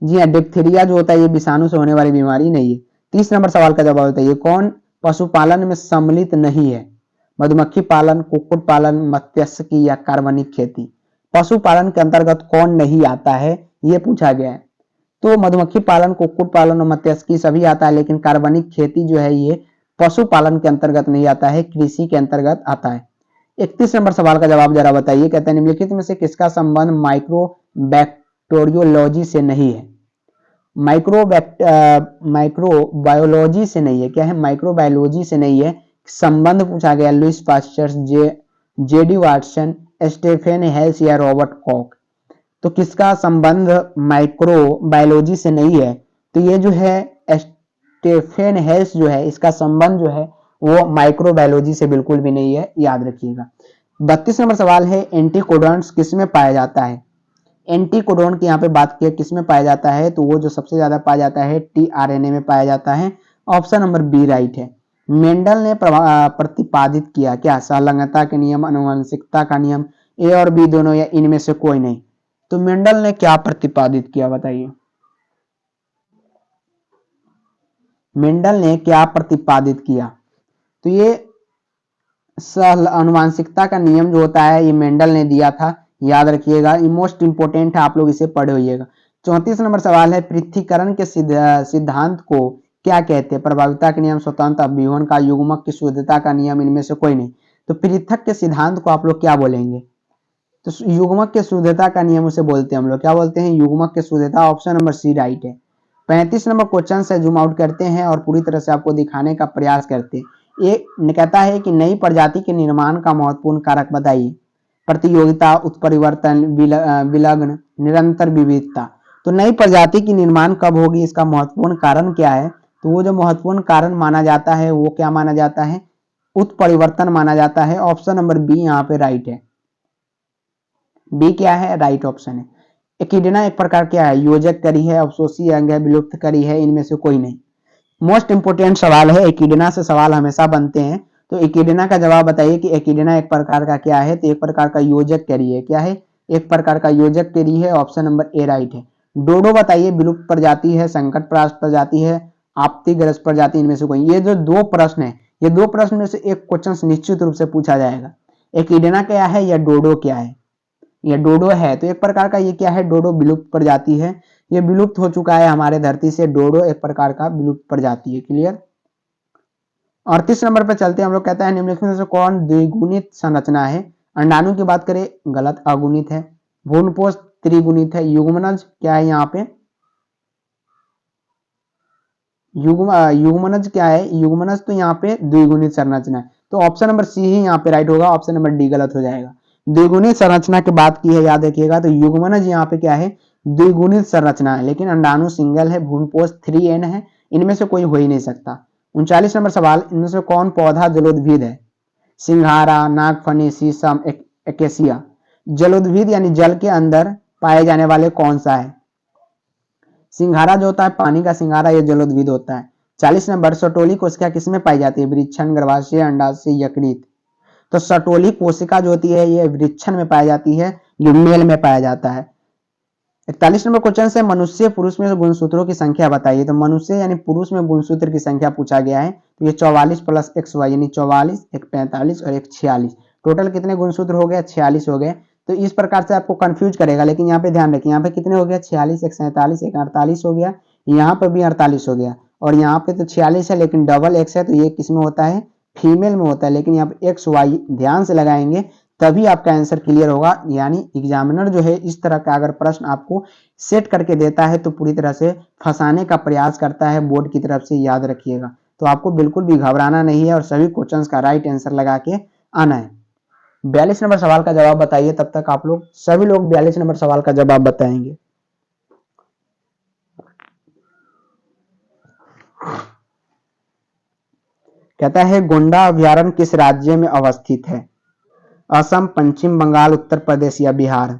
जी हाँ, डिप्थीरिया जो होता है ये विषाणु से होने वाली बीमारी नहीं है। 30 नंबर सवाल का जवाब बताइए, कौन पशुपालन में सम्मिलित नहीं है? मधुमक्खी पालन, कुक्कुट पालन, मत्स्यिकी या कार्बनिक खेती। पशुपालन के अंतर्गत कौन नहीं आता है ये पूछा गया है। तो मधुमक्खी पालन, कुक्कुट पालन और मत्स्यिकी सभी आता है, लेकिन कार्बनिक खेती जो है ये पशुपालन के अंतर्गत नहीं आता है, कृषि के अंतर्गत आता है। 31 नंबर सवाल का जवाब जरा बताइए। कहते हैं निम्नलिखित में से किसका संबंध माइक्रोबैक्टीरियोलॉजी से नहीं है? माइक्रोबायोलॉजी से नहीं है। क्या है? माइक्रोबायोलॉजी से नहीं है। संबंध पूछा गया Louis Pasteur, JD Watson, Stephen Hales या रॉबर्ट कॉक। तो किसका संबंध माइक्रोबायोलॉजी से नहीं है? तो ये जो है स्टेफेन हेल्स जो है इसका संबंध जो है वो माइक्रोबायोलॉजी से बिल्कुल भी नहीं है, याद रखिएगा। 32 नंबर सवाल है, एंटीकोडॉन्स किस में पाया जाता है? एंटीकोडॉन की यहाँ पे बात की किस में पाया जाता है? तो वो जो सबसे ज्यादा पाया जाता है टीआरएनए में पाया जाता है। ऑप्शन नंबर बी राइट है। मेंडल ने प्रतिपादित किया क्या? सहलग्नता के नियम, आनुवंशिकता का नियम, ए और बी दोनों या इनमें से कोई नहीं। तो मेंडल ने क्या प्रतिपादित किया बताइए? मेंडल ने क्या प्रतिपादित किया? तो ये आनुवंशिकता का नियम जो होता है ये मेंडल ने दिया था, याद रखिएगा, ये मोस्ट इंपोर्टेंट है, आप लोग इसे पढ़े होइएगा। 34 नंबर सवाल है, पृथक्करण के सिद्धांत को क्या कहते हैं? प्रभाविता के नियम, स्वतंत्र अपव्यूहन का, युग्मक की शुद्धता का नियम, इनमें से कोई नहीं। तो पृथक के सिद्धांत को आप लोग क्या बोलेंगे? तो युग्मक के शुद्धता का नियम उसे बोलते हैं हम लोग, क्या बोलते हैं? युग्मक के शुद्धता। ऑप्शन नंबर सी राइट है। 35 नंबर क्वेश्चन से जूम आउट करते हैं और पूरी तरह से आपको दिखाने का प्रयास करते हैं। एक कहता है कि नई प्रजाति के निर्माण का महत्वपूर्ण कारक बताइए। प्रतियोगिता, उत्परिवर्तन, विलग्न, निरंतर विविधता। तो नई प्रजाति की निर्माण कब होगी, इसका महत्वपूर्ण कारण क्या है? तो वो जो महत्वपूर्ण कारण माना जाता है वो क्या माना जाता है? उत्परिवर्तन माना जाता है। ऑप्शन नंबर बी यहाँ पे राइट है। बी क्या है? राइट ऑप्शन है। एकिडना एक प्रकार क्या है? योजक करी है, अवशोषी अंग है, विलुप्त करी है, इनमें से कोई नहीं। मोस्ट इंपोर्टेंट सवाल है, एकिडना से सवाल हमेशा बनते हैं। तो एकिडना का जवाब बताइए कि एकिडना एक प्रकार का क्या है? तो एक प्रकार का योजक करी है। क्या है? एक प्रकार का योजक करी है। ऑप्शन नंबर ए राइट है। डोडो बताइए विलुप्त प्रजाति है, संकट प्राप्त प्रजाति है, आपत्तिग्रस्त प्रजाति, इनमें से कोई। ये जो दो प्रश्न है, ये दो प्रश्न में से एक क्वेश्चन निश्चित रूप से पूछा जाएगा। एकिडना क्या है या डोडो क्या है? ये डोडो है, तो एक प्रकार का ये क्या है, डोडो विलुप्त प्रजाति है, ये विलुप्त हो चुका है हमारे धरती से। डोडो एक प्रकार का विलुप्त प्रजाति है। क्लियर। 38 नंबर पर चलते हैं हम लोग। कहता है निम्नलिखित में से कौन द्विगुणित संरचना है। अंडाणु की बात करें, गलत, अगुणित है। भ्रूणपोष त्रिगुणित है। युग्मनज क्या है यहाँ पे, युग्मनज क्या है, युग्मनज तो यहाँ पे द्विगुणित संरचना है, तो ऑप्शन नंबर सी ही यहाँ पे राइट होगा, ऑप्शन नंबर डी गलत हो जाएगा। द्विगुणित संरचना की बात की है, याद रखिएगा, तो युग्मनज यहाँ पे क्या है, द्विगुणित संरचना है, लेकिन अंडाणु सिंगल है, भ्रूणपोष 3n है, इनमें से कोई हो ही नहीं सकता। 39 नंबर सवाल, इनमें से कौन पौधा जलोद्भिद है। सिंघारा, नागफनी, शीशम, एकेसिया। जलोद्भिद यानी जल के अंदर पाए जाने वाले कौन सा है। सिंघारा जो होता है पानी का सिंघारा, ये जलोद्भिद होता है। 40 नंबर, सटोली कोशिका किसमें पाई जाती है। वृक्षण, गर्भाशय, अंडाशय, यकृत। तो सटोली कोशिका जो होती है ये वृक्षण में पाई जाती है, ये मेल में पाया जाता है। 41 नंबर क्वेश्चन से मनुष्य पुरुष में गुणसूत्रों की संख्या बताइए। तो मनुष्य यानी पुरुष में गुणसूत्र की संख्या पूछा गया है, तो ये 44 प्लस XY यानी 44, एक 45 और एक 46, टोटल कितने गुणसूत्र हो गए, 46 हो गए। तो इस प्रकार से आपको कंफ्यूज करेगा, लेकिन यहाँ पे ध्यान रखिए, यहाँ पे कितने हो गया, 46, एक 47, एक 48 हो गया, यहाँ पे भी 48 हो गया, और यहाँ पे तो 46 है लेकिन डबल एक्स है, तो ये किस में होता है, फीमेल में होता है। लेकिन यहाँ पे XY ध्यान से लगाएंगे तभी आपका आंसर क्लियर होगा। यानी एग्जामिनर जो है इस तरह का अगर प्रश्न आपको सेट करके देता है तो पूरी तरह से फंसाने का प्रयास करता है बोर्ड की तरफ से, याद रखिएगा। तो आपको बिल्कुल भी घबराना नहीं है और सभी क्वेश्चंस का राइट आंसर लगा के आना है। 42 नंबर सवाल का जवाब बताइए। तब तक आप लोग सभी लोग 42 नंबर सवाल का जवाब बताएंगे। कहता है गोंडा अभ्यारण्य किस राज्य में अवस्थित है। असम, पश्चिम बंगाल, उत्तर प्रदेश या बिहार।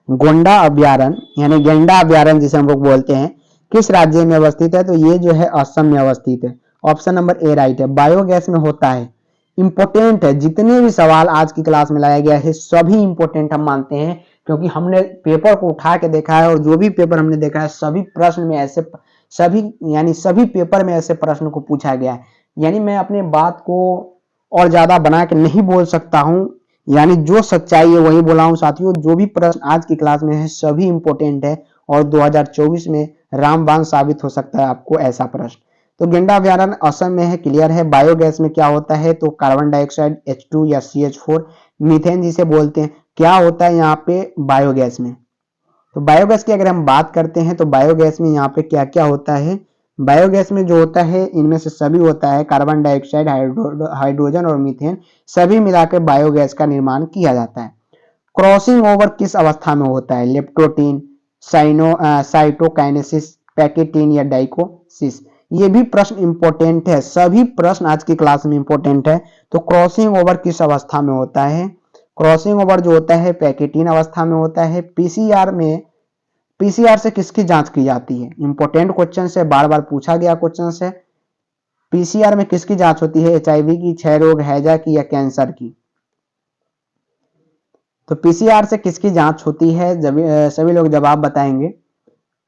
गोंडा अभ्यारण्य यानी गेंडा अभ्यारण्य जिसे हम लोग बोलते हैं, किस राज्य में अवस्थित है। तो ये जो है असम में अवस्थित है, ऑप्शन नंबर ए राइट है। बायोगैस में होता है, इंपोर्टेंट है। जितने भी सवाल आज की क्लास में लाया गया है सभी इंपोर्टेंट हम मानते हैं, क्योंकि हमने पेपर को उठा के देखा है और जो भी पेपर हमने देखा है सभी प्रश्न में ऐसे, सभी पेपर में ऐसे प्रश्न को पूछा गया है। यानी मैं अपने बात को और ज्यादा बना के नहीं बोल सकता हूं, यानी जो सच्चाई है वही बोला हूं साथियों। जो भी प्रश्न आज की क्लास में है सभी इंपोर्टेंट है और 2024 में रामबाण साबित हो सकता है आपको ऐसा प्रश्न। तो गेंडा अभ्यारण्य असम में है, क्लियर है। बायोगैस में क्या होता है, तो कार्बन डाइऑक्साइड H2 या CH4, मीथेन जिसे बोलते हैं, क्या होता है यहाँ पे बायोगैस में। तो बायोगैस की अगर हम बात करते हैं तो बायोगैस में यहाँ पे क्या क्या होता है। बायोगैस में जो होता है इनमें से सभी होता है, कार्बन डाइऑक्साइड, हाइड्रोजन और मीथेन सभी मिलाकर बायोगैस का निर्माण किया जाता है। क्रॉसिंग ओवर किस अवस्था में होता है, लेप्टोटीन, साइटोकाइनेसिस, पैकेटीन या डाइकोसिस। ये भी प्रश्न इंपोर्टेंट है, सभी प्रश्न आज की क्लास में इंपोर्टेंट है। तो क्रॉसिंग ओवर किस अवस्था में होता है, क्रॉसिंग ओवर जो होता है पैकेटीन अवस्था में होता है। पीसीआर से किसकी जांच की जाती है, इंपोर्टेंट क्वेश्चन से, बार बार पूछा गया क्वेश्चन से। पीसीआर में किसकी जांच होती है, HIV की, क्षय रोग, हैजा की या कैंसर की। तो पीसीआर से किसकी जांच होती है, सभी लोग जवाब बताएंगे।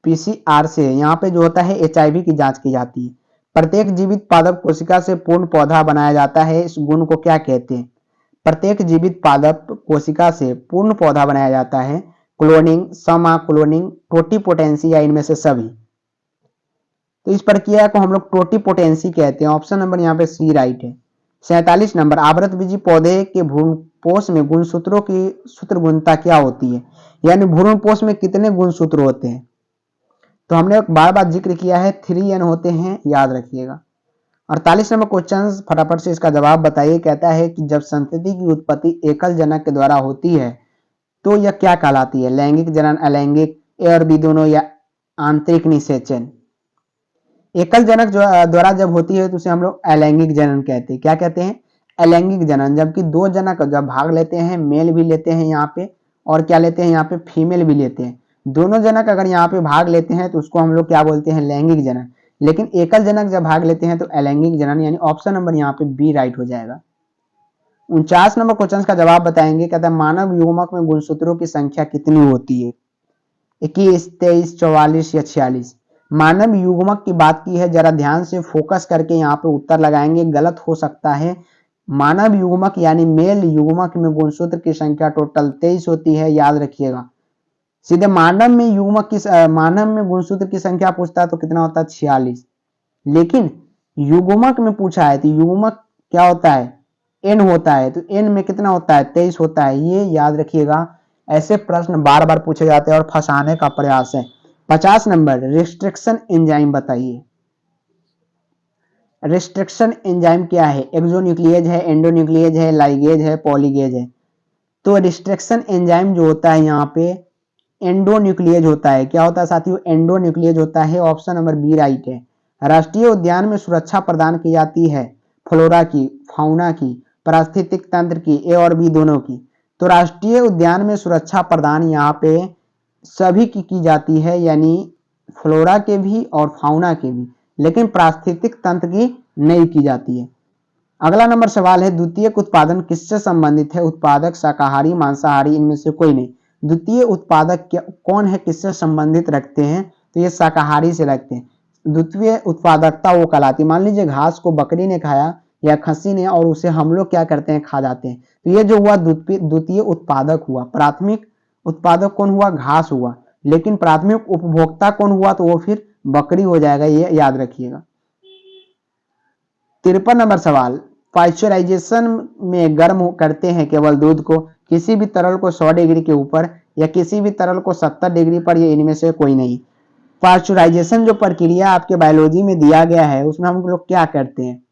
पीसीआर से यहाँ पे जो होता है HIV की जांच की जाती है। प्रत्येक जीवित पादप कोशिका से पूर्ण पौधा बनाया जाता है, इस गुण को क्या कहते हैं। प्रत्येक जीवित पादप कोशिका से पूर्ण पौधा बनाया जाता है, क्लोनिंग, समा क्लोनिंग, टोटीपोटेंसी या इनमें से सभी। तो इस प्रक्रिया को हम लोग टोटीपोटेंसी कहते हैं, ऑप्शन नंबर यहाँ पे सी राइट है। 47 नंबर, आवृतबीजी पौधे के भ्रूणपोष में गुणसूत्रों की सूत्र गुणता क्या होती है, यानी भ्रूणपोष में कितने गुणसूत्र होते हैं। तो हमने बार बार जिक्र किया है 3n होते हैं, याद रखिएगा। 48 नंबर क्वेश्चन फटाफट से इसका जवाब बताइए। कहता है कि जब संतति की उत्पत्ति एकल जनक के द्वारा होती है तो यह क्या कहलाती है, लैंगिक जनन, अलैंगिक, ए और बी दोनों या आंतरिक निषेचन। एकल जनक द्वारा जब होती है तो उसे हम लोग अलैंगिक जनन कहते हैं। क्या कहते हैं, अलैंगिक जनन। जबकि दो जनक जब भाग लेते हैं, मेल भी लेते हैं यहाँ पे और क्या लेते हैं यहाँ पे फीमेल भी लेते हैं। दोनों जनक अगर यहाँ पे भाग लेते हैं तो उसको हम लोग क्या बोलते हैं, लैंगिक जनन। लेकिन एकल जनक जब भाग लेते हैं तो अलैंगिक जनन, यानी ऑप्शन नंबर यहाँ पे बी राइट हो जाएगा। 49 नंबर क्वेश्चन का जवाब बताएंगे। कहता है मानव युग्मक में गुणसूत्रों की संख्या कितनी होती है, 21, 23, 44 या 46। मानव युग्मक की बात की है, जरा ध्यान से फोकस करके यहाँ पे उत्तर लगाएंगे। गलत हो सकता है मानव युग्मक यानी मेल युग्मक में गुणसूत्र की संख्या टोटल 23 होती है, याद रखिएगा। सीधे मानव में युग्मक की मानव में गुणसूत्र की संख्या पूछता है तो कितना होता है 46, लेकिन युग्मक में पूछा है तो युग्मक क्या होता है n होता है, तो n में कितना होता है 23 होता है, ये याद रखिएगा। ऐसे प्रश्न बार बार पूछे जाते हैं और फंसाने का प्रयास है। 50 नंबर, रिस्ट्रिक्शन एंजाइम बताइए। रिस्ट्रिक्शन एंजाइम क्या है? एक्सोन्यूक्लियेज है, एंडोन्यूक्लियेज है, लाइगेज है, पॉलीगेज है। तो रिस्ट्रिक्शन एंजाइम जो होता है यहाँ पे एंडोन्यूक्लियेज होता है। क्या होता है साथियों? एंडोन्यूक्लियेज होता है। ऑप्शन नंबर बी राइट है। राष्ट्रीय उद्यान में सुरक्षा प्रदान की जाती है फ्लोरा की, फाउना की, पारिस्थितिक तंत्र की, ए और बी दोनों की। तो राष्ट्रीय उद्यान में सुरक्षा प्रदान यहाँ पे सभी की जाती है, यानी फ्लोरा के भी और फाउना के भी, लेकिन पारिस्थितिक तंत्र की नहीं की जाती है। अगला नंबर सवाल है, द्वितीयक उत्पादन किससे संबंधित है? उत्पादक शाकाहारी, मांसाहारी, इनमें से कोई नहीं। द्वितीय उत्पादक कौन है, किससे संबंधित रखते हैं? तो ये शाकाहारी से रखते हैं। द्वितीय उत्पादकता वो कहलाती है। मान लीजिए घास को बकरी ने खाया या खस्सी ने, और उसे हम लोग क्या करते हैं, खा जाते हैं, तो ये जो हुआ द्वितीय उत्पादक हुआ। प्राथमिक उत्पादक कौन हुआ? घास हुआ। लेकिन प्राथमिक उपभोक्ता कौन हुआ? तो वो फिर बकरी हो जाएगा, ये याद रखिएगा। 53 नंबर सवाल, पाश्चराइजेशन में गर्म करते हैं केवल दूध को, किसी भी तरल को 100 डिग्री के ऊपर या किसी भी तरल को 70 डिग्री पर, या इनमें से कोई नहीं। पाश्चराइजेशन जो प्रक्रिया आपके बायोलॉजी में दिया गया है उसमें हम लोग क्या करते हैं?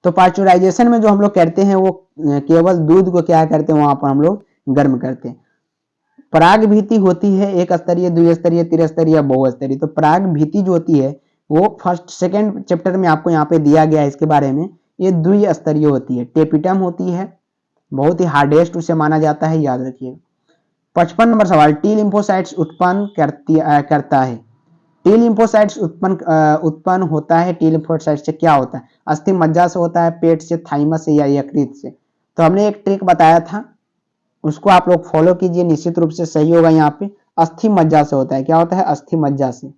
तो पाश्चराइजेशन में जो हम लोग करते हैं वो केवल दूध को क्या करते हैं, वहां पर हम लोग गर्म करते हैं। पराग भीति होती है एक स्तरीय, द्विस्तरीय, त्रिस्तरीय, बहुस्तरीय। तो पराग भीति जो होती है वो फर्स्ट सेकंड चैप्टर में आपको यहाँ पे दिया गया है इसके बारे में। ये द्विस्तरीय होती है। टेपिटम होती है, बहुत ही हार्डेस्ट उसे माना जाता है, याद रखिए। 55 नंबर सवाल, टी लिम्फोसाइट्स उत्पन्न करता है। टी लिम्फोसाइट्स उत्पन्न होता है। टी लिम्फोसाइट से क्या होता है? अस्थि मज्जा से होता है, पेट से, थाइमस से, या यकृत से। तो हमने एक ट्रिक बताया था, उसको आप लोग फॉलो कीजिए, निश्चित रूप से सही होगा। यहाँ पे अस्थि मज्जा से होता है। क्या होता है? अस्थि मज्जा से।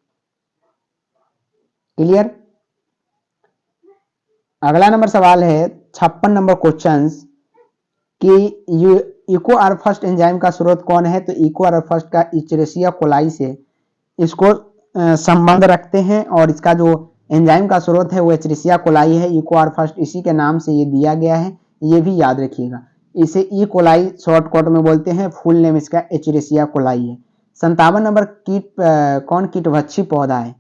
क्लियर? अगला नंबर सवाल है 56 नंबर क्वेश्चन कि इको आर फर्स्ट एंजाइम का स्रोत कौन है? तो इको आर फर्स्ट का इचरेसिया कोलाई से इसको संबंध रखते हैं, और इसका जो एंजाइम का स्रोत है वो इचरेसिया कोलाई है। इको आर फर्स्ट इसी के नाम से ये दिया गया है, ये भी याद रखिएगा। इसे ई कोलाई शॉर्टकट में बोलते हैं, फुल नेम इसका इचरेसिया कोलाई है। 57 नंबर, कीट कौन कीटभक्षी पौधा है?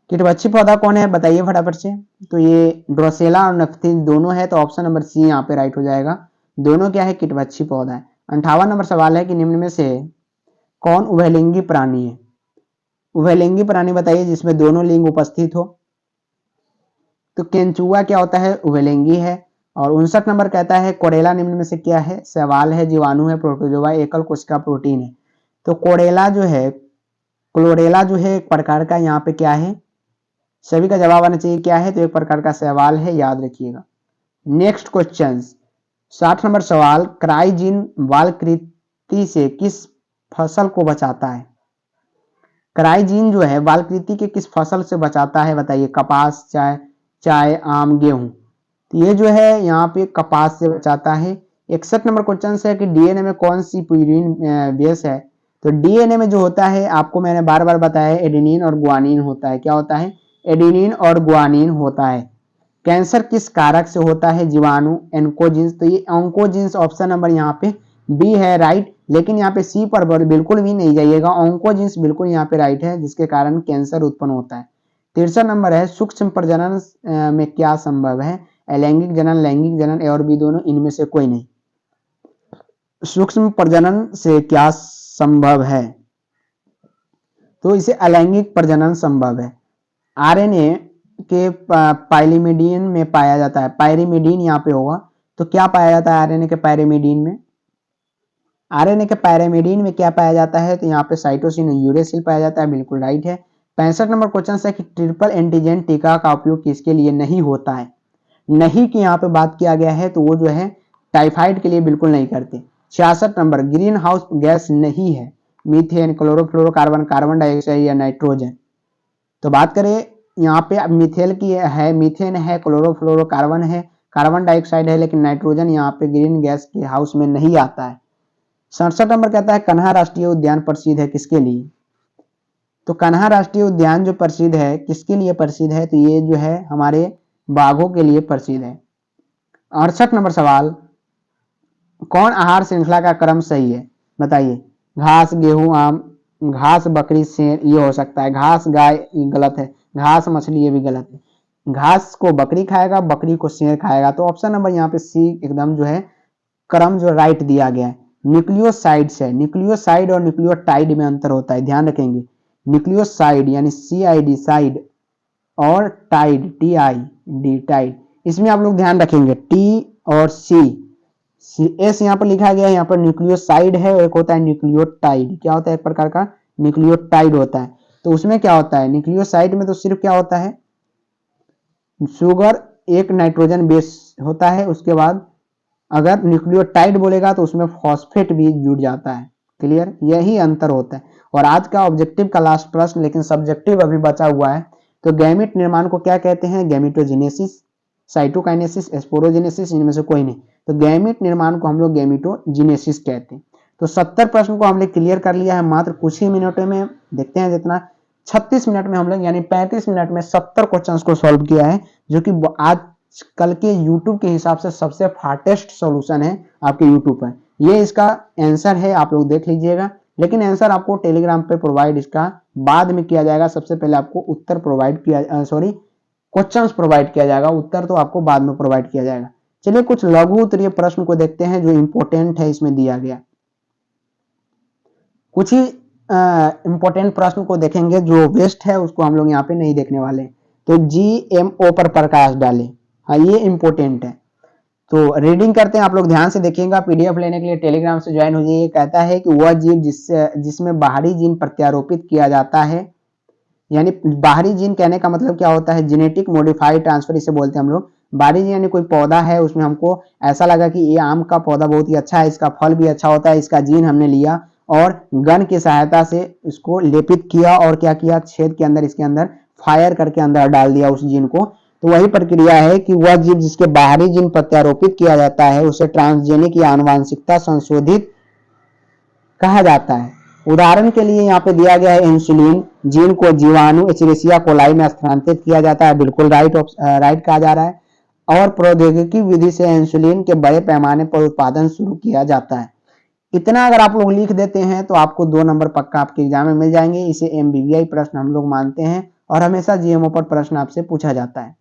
कीटभक्षी पौधा कौन है बताइए फटाफट से। तो ये ड्रोसेला और नफ्थीन दोनों है, तो ऑप्शन नंबर सी यहाँ पे राइट हो जाएगा। दोनों क्या है? कीटभक्षी पौधा है। 58 नंबर सवाल है कि निम्न में से कौन उभयलिंगी प्राणी है? उभयलिंगी प्राणी बताइए जिसमें दोनों लिंग उपस्थित हो। तो केंचुआ क्या होता है? उभयलिंगी है। और 59 नंबर कहता है कोरेला निम्न में से क्या है? सवाल है, जीवाणु है, प्रोटोजोआ, एकल कोशिका प्रोटीन है। तो कोरेला जो है, क्लोरेला जो है एक प्रकार का यहाँ पे क्या है, सभी का जवाब आना चाहिए। क्या है? तो एक प्रकार का सवाल है, याद रखिएगा। नेक्स्ट क्वेश्चन 60 नंबर सवाल, क्राइजिन वालकृति से किस फसल को बचाता है? क्राइजिन जो है वालकृति के किस फसल से बचाता है बताइए। कपास, चाय, आम, गेहूं। तो ये जो है यहाँ पे कपास से बचाता है। 61 नंबर क्वेश्चन है कि डीएनए में कौन सी प्यूरिन बेस है? तो डीएनए में जो होता है, आपको मैंने बार बार बताया है, एडेनिन और ग्वानिन होता है। क्या होता है? एडेनिन और ग्वानिन होता है। कैंसर किस कारक से होता है? जीवाणु, एन्कोजिन्स। तो ये ऑन्कोजिन्स ऑप्शन नंबर यहाँ पे बी है राइट, लेकिन यहाँ पे सी पर बिल्कुल भी नहीं जाइएगा। ऑन्कोजिन्स बिल्कुल यहाँ पे राइट है, जिसके कारण कैंसर उत्पन्न होता है। 63 नंबर है, सूक्ष्म प्रजनन में क्या संभव है? अलैंगिक जनन, लैंगिक जनन, ए और बी दोनों, इनमें से कोई नहीं। सूक्ष्म प्रजनन से क्या संभव है? तो इसे अलैंगिक प्रजनन संभव है। आरएनए के पाइरिमिडीन में पाया जाता है। पाइरिमिडीन यहाँ पे होगा। तो क्या पाया जाता है आरएनए के पाइरिमिडीन में? आरएनए के पाइरिमिडीन में क्या पाया जाता है? तो यहाँ पे साइटोसिन यूरेसिल पाया जाता है, बिल्कुल राइट है। 65 नंबर क्वेश्चन है कि ट्रिपल एंटीजन टीका का उपयोग किसके लिए नहीं होता है? नहीं की यहाँ पे बात किया गया है, तो वो जो है टाइफाइड के लिए बिल्कुल नहीं करते। 66 नंबर, ग्रीन हाउस गैस नहीं है मीथेन, क्लोरोफ्लोरोकार्बन, कार्बन डाइऑक्साइड या नाइट्रोजन। तो बात करें यहाँ पे मिथेल की है, मीथेन है, क्लोरोफ्लोरोकार्बन है, कार्बन डाइऑक्साइड है, लेकिन नाइट्रोजन यहाँ पे ग्रीन गैस के हाउस में नहीं आता है। 67 नंबर कहता है कन्हा राष्ट्रीय उद्यान प्रसिद्ध है किसके लिए? तो कन्हा राष्ट्रीय उद्यान जो प्रसिद्ध है किसके लिए प्रसिद्ध है? तो ये जो है हमारे बाघों के लिए प्रसिद्ध है। 68 नंबर सवाल, कौन आहार श्रृंखला का क्रम सही है? बताइए। घास, गेहूं, आम, घास, बकरी, शेर, ये हो सकता है। घास गाय गलत है, घास मछली ये भी गलत है। घास को बकरी खाएगा, बकरी को शेर खाएगा। तो ऑप्शन नंबर यहाँ पे सी एकदम जो है क्रम जो राइट दिया गया है। न्यूक्लियोसाइड है, न्यूक्लियोसाइड और न्यूक्लियोटाइड में अंतर होता है, ध्यान रखेंगे। न्यूक्लियोसाइड यानी CID साइड और टाइड TID टाइड, इसमें आप लोग ध्यान रखेंगे T और S यहाँ पर लिखा गया है, यहाँ पर न्यूक्लियोसाइड है और एक होता है न्यूक्लियोटाइड। क्या होता है? एक प्रकार का न्यूक्लियोटाइड होता है। तो उसमें क्या होता है? न्यूक्लियोसाइड में तो सिर्फ क्या होता है, शुगर एक नाइट्रोजन बेस होता है, उसके बाद अगर न्यूक्लियोटाइड बोलेगा तो उसमें फॉस्फेट भी जुड़ जाता है। क्लियर? यही अंतर होता है। और आज का ऑब्जेक्टिव का लास्ट प्रश्न, लेकिन सब्जेक्टिव अभी बचा हुआ है। तो गैमेट निर्माण को क्या कहते हैं? गैमेटोजेनेसिस, साइटोकाइनेसिस, स्पोरोजेनेसिस, इनमें से कोई नहीं। तो गैमेट निर्माण को हम लोग गैमेटोजेनेसिस कहते हैं। तो 70 प्रश्न को हमने क्लियर कर लिया है मात्र कुछ ही मिनटों में। देखते हैं जितना 36 मिनट में हम लोग यानी 35 मिनट में 70 क्वेश्चंस को सॉल्व किया है, जो कि आज कल के YouTube के हिसाब से सबसे फास्टेस्ट सॉल्यूशन है आपके YouTube पर। ये इसका आंसर है, आप लोग देख लीजिएगा। लेकिन आंसर आपको टेलीग्राम पे प्रोवाइड इसका बाद में किया जाएगा। सबसे पहले आपको उत्तर प्रोवाइड किया क्वेश्चंस प्रोवाइड किया जाएगा, उत्तर तो आपको बाद में प्रोवाइड किया जाएगा। चलिए कुछ लघु उत्तरीय प्रश्न को देखते हैं जो इंपॉर्टेंट है इसमें दिया गया। कुछ ही इंपॉर्टेंट प्रश्न को देखेंगे, जो वेस्ट है उसको हम लोग यहाँ पे नहीं देखने वाले। तो GMO पर प्रकाश डालें, हाँ ये इंपॉर्टेंट है। तो रीडिंग करते हैं, आप लोग ध्यान से देखिएगा। PDF लेने के लिए टेलीग्राम से ज्वाइन हो जाइए। कहता है कि वह जीव जिसमें बाहरी जीन प्रत्यारोपित किया जाता है, यानी बाहरी जीन कहने का मतलब क्या होता है? जेनेटिक मॉडिफाइड ट्रांसफर इसे बोलते हैं हम लोग। बाहरी जीन यानी कोई पौधा है, उसमें हमको ऐसा लगा कि ये आम का पौधा बहुत ही अच्छा है, इसका फल भी अच्छा होता है, इसका जीन हमने लिया और गन की सहायता से इसको लेपित किया और क्या किया? छेद के अंदर इसके अंदर फायर करके अंदर डाल दिया उस जीन को। तो वही प्रक्रिया है कि वह जीव जिसके बाहरी जीन प्रत्यारोपित किया जाता है उसे ट्रांसजेनिक या आनुवांशिकता संशोधित कहा जाता है। उदाहरण के लिए यहाँ पे दिया गया है इंसुलिन जीन को जीवाणु एचेरिशिया कोलाई में स्थानांतरित किया जाता है, बिल्कुल राइट कहा जा रहा है। और प्रौद्योगिकी विधि से इंसुलिन के बड़े पैमाने पर उत्पादन शुरू किया जाता है। इतना अगर आप लोग लिख देते हैं तो आपको 2 नंबर पक्का आपके एग्जाम में मिल जाएंगे। इसे MBBI प्रश्न हम लोग मानते हैं और हमेशा GMO पर प्रश्न आपसे पूछा जाता है।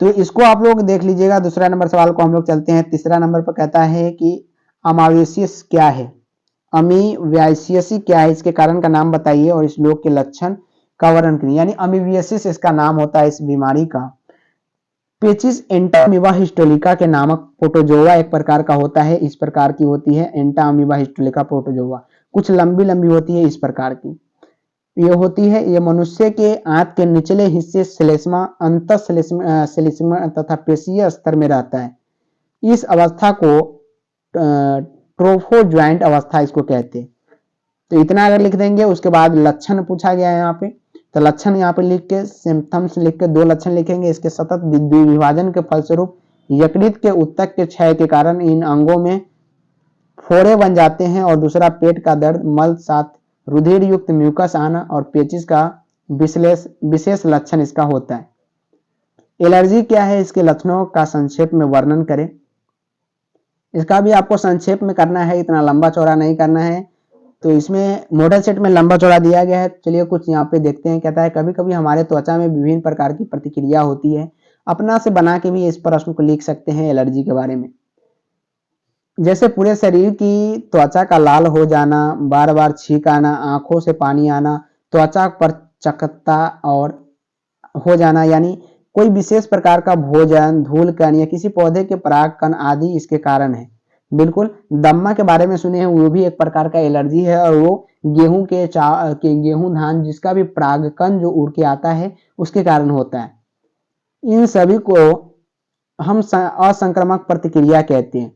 तो इसको आप लोग देख लीजिएगा। दूसरा नंबर सवाल को हम लोग चलते हैं। तीसरा नंबर पर कहता है कि अमावेसियस क्या है? अमीवियासिस क्या है? इसके कारण का नाम बताइए और इस रोग के लक्षण का वर्णन करिए। यानी अमीवियासिस इसका नाम होता है इस बीमारी का। पेचिस एंटामीबा हिस्टोलिका के नामक प्रोटोजोआ एक प्रकार का होता है, इस प्रकार की होती है एंटामीबा हिस्टोलिका प्रोटोजोआ। कुछ लंबी लंबी होती है इस प्रकार की ये होती है। ये मनुष्य के आंत के निचले हिस्से श्लेष्मा, अंतःश्लेष्मा तथा पेशीय स्तर में रहता है। इस अवस्था को ट्रोफोज्वाइंट अवस्था इसको कहते हैं। तो इतना अगर लिख देंगे, उसके बाद लक्षण पूछा गया है यहाँ पे। तो लक्षण यहाँ पे लिख के सिम्पटम्स लिख के 2 लक्षण लिखेंगे। इसके सतत द्विविभाजन के फलस्वरूप यकृत के उत्तक के क्षय के कारण इन अंगों में फोड़े बन जाते हैं। और दूसरा पेट का दर्द, मल साथ रुधिर युक्त म्यूकस आना और पेचिस का विशेष लक्षण इसका होता है। एलर्जी क्या है? इसके लक्षणों का संक्षेप में वर्णन करें। इसका भी आपको संक्षेप में करना है, इतना लंबा चौड़ा नहीं करना है। तो इसमें मॉडल सेट में लंबा चौड़ा दिया गया है। चलिए कुछ यहाँ पे देखते हैं। कहता है कभी कभी हमारे त्वचा में विभिन्न प्रकार की प्रतिक्रिया होती है। अपना से बना के भी इस प्रश्न को लिख सकते हैं एलर्जी के बारे में। जैसे पूरे शरीर की त्वचा का लाल हो जाना, बार बार छींक आना, आंखों से पानी आना, त्वचा पर चकत्ता और हो जाना, यानी कोई विशेष प्रकार का भोजन, धूल कण या किसी पौधे के पराग कण आदि इसके कारण है। बिल्कुल दम्मा के बारे में सुने हैं, वो भी एक प्रकार का एलर्जी है और वो गेहूं के गेहूं धान जिसका भी परागकण जो उड़ के आता है उसके कारण होता है। इन सभी को हम असंक्रामक प्रतिक्रिया कहते हैं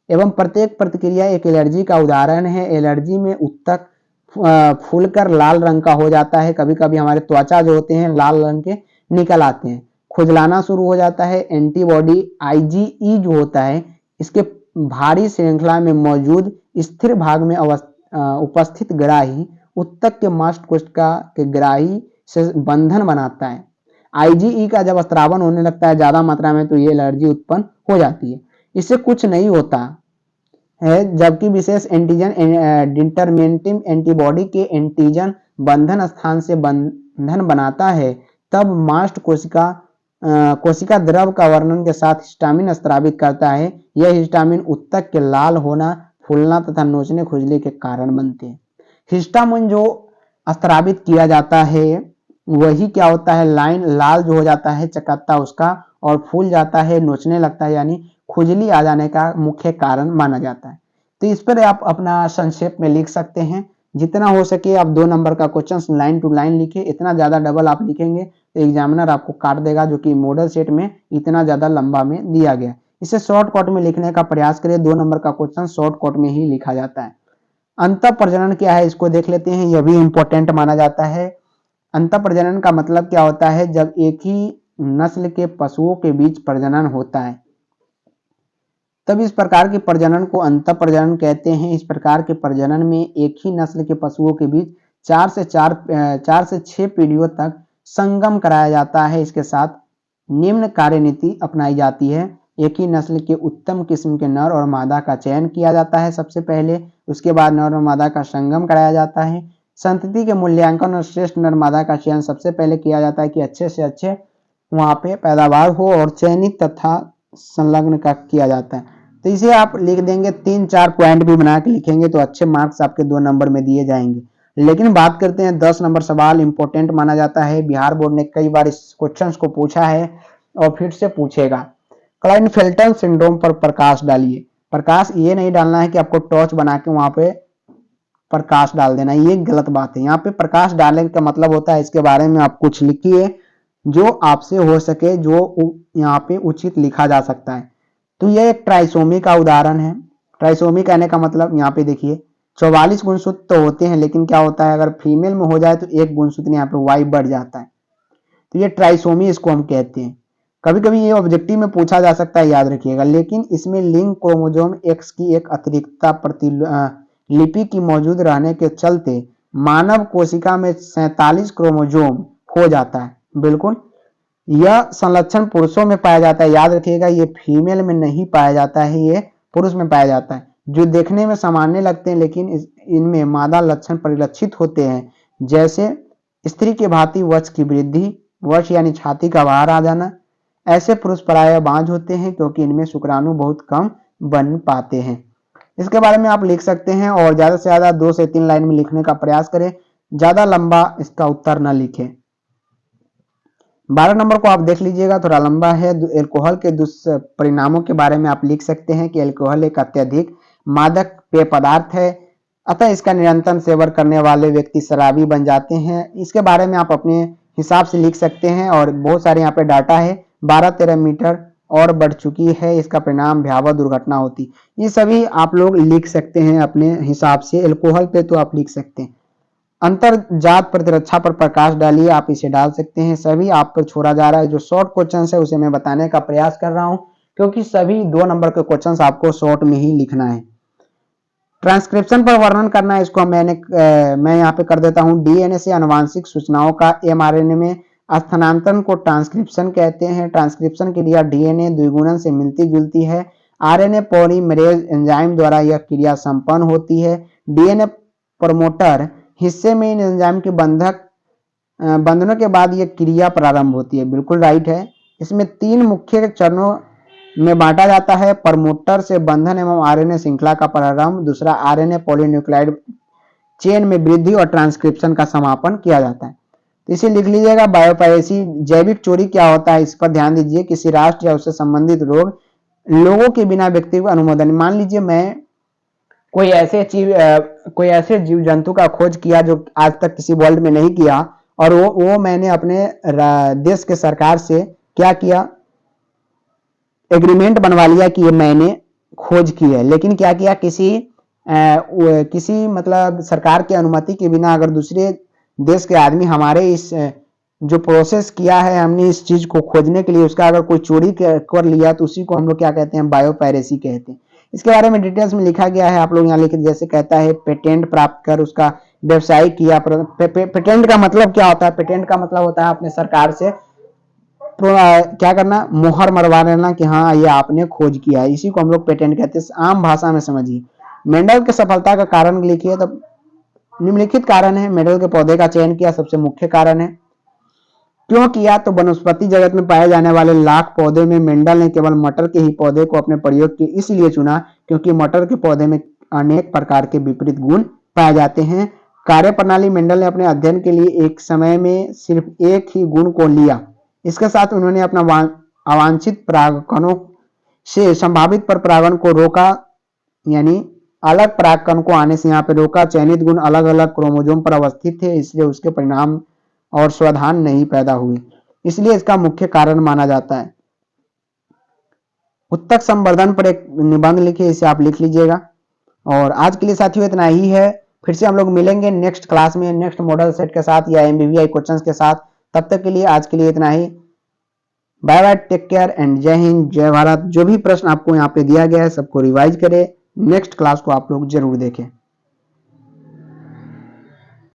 एवं प्रत्येक प्रतिक्रिया एक एलर्जी का उदाहरण है। एलर्जी में उत्तक फूलकर लाल रंग का हो जाता है। कभी कभी हमारे त्वचा जो होते हैं लाल रंग के निकल आते हैं, खुजलाना शुरू हो जाता है। एंटीबॉडी आईजीई जो होता है इसके भारी श्रृंखला में मौजूद स्थिर भाग में उपस्थित ग्राही उत्तक के मास्ट कोशिका के ग्राही से बंधन बनाता है। आईजीई का जब स्त्रावन होने लगता है ज्यादा मात्रा में तो ये एलर्जी उत्पन्न हो जाती है। इससे कुछ नहीं होता है, जबकि विशेष एंटीजन डिटरमिनेटिव एंटीबॉडी के एंटीजन बंधन स्थान से बंधन बनाता है, तब मास्ट कोशिका द्रव का वर्णन के साथ हिस्टामिन स्रावित करता है। यह हिस्टामिन उत्तक के लाल होना, फूलना तथा नोचने खुजली के कारण बनते हैं। हिस्टामिन जो स्रावित किया जाता है वही क्या होता है, लाइन लाल जो हो जाता है चकत्ता उसका, और फूल जाता है, नोचने लगता है, यानी खुजली आ जाने का मुख्य कारण माना जाता है। तो इस पर आप अपना संक्षेप में लिख सकते हैं। जितना हो सके आप 2 नंबर का क्वेश्चन लाइन टू लाइन लिखे। इतना ज्यादा डबल आप लिखेंगे तो एग्जामिनर आपको काट देगा, जो कि मॉडल सेट में इतना ज्यादा लंबा में दिया गया। इसे शॉर्टकट में लिखने का प्रयास करें। 2 नंबर का क्वेश्चन शॉर्टकट में ही लिखा जाता है। अंतः प्रजनन क्या है इसको देख लेते हैं, यह भी इंपॉर्टेंट माना जाता है। अंतः प्रजनन का मतलब क्या होता है, जब एक ही नस्ल के पशुओं के बीच प्रजनन होता है तब इस प्रकार के प्रजनन को अंतः प्रजनन कहते हैं। इस प्रकार के प्रजनन में एक ही नस्ल के पशुओं के बीच 4 से 6 पीढ़ियों तक संगम कराया जाता है। इसके साथ निम्न कार्यनीति अपनाई जाती है। एक ही नस्ल के उत्तम किस्म के नर और मादा का चयन किया जाता है सबसे पहले, उसके बाद नर और मादा का संगम कराया जाता है। संतति के मूल्यांकन और श्रेष्ठ नर मादा का चयन सबसे पहले किया जाता है कि अच्छे से अच्छे वहां पे पैदावार हो, और चयनित तथा संलग्न का किया जाता है। तो इसे आप लिख देंगे, 3-4 पॉइंट भी बना के लिखेंगे तो अच्छे मार्क्स आपके 2 नंबर में दिए जाएंगे। लेकिन बात करते हैं 10 नंबर सवाल इंपॉर्टेंट माना जाता है। बिहार बोर्ड ने कई बार इस क्वेश्चन को पूछा है और फिर से पूछेगा। क्लाइनफेल्टर सिंड्रोम पर प्रकाश डालिए। प्रकाश ये नहीं डालना है कि आपको टॉर्च बना के वहां पे प्रकाश डाल देना, ये गलत बात है। यहाँ पे प्रकाश डालने का मतलब होता है इसके बारे में आप कुछ लिखिए जो आपसे हो सके, जो यहाँ पे उचित लिखा जा सकता है। तो यह एक ट्राइसोमी का उदाहरण है। ट्राइसोमी कहने का मतलब यहाँ पे देखिए 44 गुणसूत्र तो होते हैं, लेकिन क्या होता है अगर फीमेल में हो जाए तो एक गुणसूत्र यहाँ पे वाई बढ़ जाता है, तो ये ट्राइसोमी इसको हम कहते हैं। कभी कभी ये ऑब्जेक्टिव में पूछा जा सकता है, याद रखिएगा। लेकिन इसमें लिंग क्रोमोसोम एक्स की एक अतिरिक्तता प्रतिलिपि की मौजूद रहने के चलते मानव कोशिका में 47 क्रोमोसोम हो जाता है। बिल्कुल, यह संलक्षण पुरुषों में पाया जाता है, याद रखिएगा। ये फीमेल में नहीं पाया जाता है, ये पुरुष में पाया जाता है। जो देखने में सामान्य लगते हैं लेकिन इनमें मादा लक्षण परिलक्षित होते हैं, जैसे स्त्री के भांति वक्ष की वृद्धि, वक्ष यानी छाती का बाहर आ जाना। ऐसे पुरुष प्रायः बांझ होते हैं क्योंकि इनमें शुक्राणु बहुत कम बन पाते हैं। इसके बारे में आप लिख सकते हैं और ज्यादा से ज्यादा 2 से 3 लाइन में लिखने का प्रयास करें, ज्यादा लंबा इसका उत्तर न लिखें। 12 नंबर को आप देख लीजिएगा, थोड़ा लंबा है। एल्कोहल के दुष्परिणामों के बारे में आप लिख सकते हैं कि एल्कोहल एक अत्यधिक मादक पेय पदार्थ है, अतः इसका निरंतर सेवन करने वाले व्यक्ति शराबी बन जाते हैं। इसके बारे में आप अपने हिसाब से लिख सकते हैं और बहुत सारे यहाँ पे डाटा है। 12-13 मीटर और बढ़ चुकी है, इसका परिणाम भयावह दुर्घटना होती। ये सभी आप लोग लिख सकते हैं अपने हिसाब से। एल्कोहल पे तो आप लिख सकते हैं। अंतर जात प्रतिरक्षा पर प्रकाश डालिए, आप इसे डाल सकते हैं। सभी आप पर छोड़ा जा रहा है। जो शॉर्ट क्वेश्चन है उसे मैं बताने का प्रयास कर रहा हूं, क्योंकि सभी 2 नंबर के क्वेश्चन आपको शॉर्ट में ही लिखना है। ट्रांसक्रिप्शन पर वर्णन करना है, इसको मैं यहाँ पे कर देता हूँ। डीएनए से आनुवांशिक सूचनाओं का एमआरएनए में स्थानांतरण को ट्रांसक्रिप्शन कहते हैं। ट्रांसक्रिप्शन की क्रिया डीएनए द्विगुणन से मिलती जुलती है। आरएनए पॉलीमरेज एंजाइम द्वारा यह क्रिया संपन्न होती है। डीएनए प्रमोटर हिस्से में इन एंजाइम के बंधनों के बाद यह क्रिया प्रारंभ होती है। बिल्कुल राइट है। इसमें 3 मुख्य चरणों में बांटा जाता है। प्रमोटर से बंधन एवं आरएनए श्रृंखला का प्रारंभ, दूसरा आरएनए पॉलीन्यूक्लियोटाइड चेन में वृद्धि और ट्रांसक्रिप्शन का समापन किया जाता है। तो इसे लिख लीजिएगा। बायोपायरेसी जैविक चोरी क्या होता है, इस पर ध्यान दीजिए। किसी राष्ट्र या उससे संबंधित लोगों के बिना व्यक्तिगत अनुमोदन, मान लीजिए मैं कोई ऐसे जीव जंतु का खोज किया जो आज तक किसी वर्ल्ड में नहीं किया, और वो मैंने अपने देश के सरकार से क्या किया, एग्रीमेंट बनवा लिया कि ये मैंने खोज की है। लेकिन क्या किया, किसी किसी मतलब सरकार की अनुमति के बिना अगर दूसरे देश के आदमी हमारे इस जो प्रोसेस किया है हमने इस चीज को खोजने के लिए, उसका अगर कोई चोरी कर लिया तो उसी को हम लोग क्या कहते हैं, बायो पायरेसी कहते हैं। इसके बारे में डिटेल्स में लिखा गया है, आप लोग यहाँ लिखे जैसे कहता है पेटेंट प्राप्त कर उसका व्यवसाय किया। पेटेंट का मतलब क्या होता है? पेटेंट का मतलब होता है अपने सरकार से क्या करना, मोहर मरवा लेना कि हाँ ये आपने खोज किया है, इसी को हम लोग पेटेंट कहते हैं। आम भाषा में समझिए। मेंडल के सफलता का कारण लिखिए, तो निम्नलिखित कारण है। मेंडल के पौधे का चयन किया सबसे मुख्य कारण है। क्यों किया? तो वनस्पति जगत में पाए जाने वाले लाख पौधे में मेंडल ने केवल मटर के ही पौधे को अपने प्रयोग के इसलिए चुना क्योंकि मटर के पौधे में अनेक प्रकार के विपरीत गुण पाए जाते हैं। कार्य प्रणाली: मेंडल ने अपने अध्ययन के लिए एक समय में सिर्फ एक ही गुण को लिया। इसके साथ उन्होंने अपना अवांछित परागकणों से संभावित पर परागण को रोका, यानी अलग परागकण को आने से यहाँ पे रोका। चयनित गुण अलग अलग क्रोमोसोम पर अवस्थित थे, इसलिए उसके परिणाम और स्वाधान नहीं पैदा हुए, इसलिए इसका मुख्य कारण माना जाता है। उत्तक संवर्धन पर एक निबंध लिखिए, इसे आप लिख लीजिएगा। और आज के लिए साथियों इतना ही है। फिर से हम लोग मिलेंगे नेक्स्ट क्लास में नेक्स्ट मॉडल सेट के साथ या एमबीवीआई क्वेश्चंस के साथ। तब तक के लिए आज के लिए इतना ही। Bye bye, take care and Jai Hind जय भारत। जो भी प्रश्न आपको यहाँ पे दिया गया है सबको रिवाइज करें, नेक्स्ट क्लास को आप लोग जरूर देखें।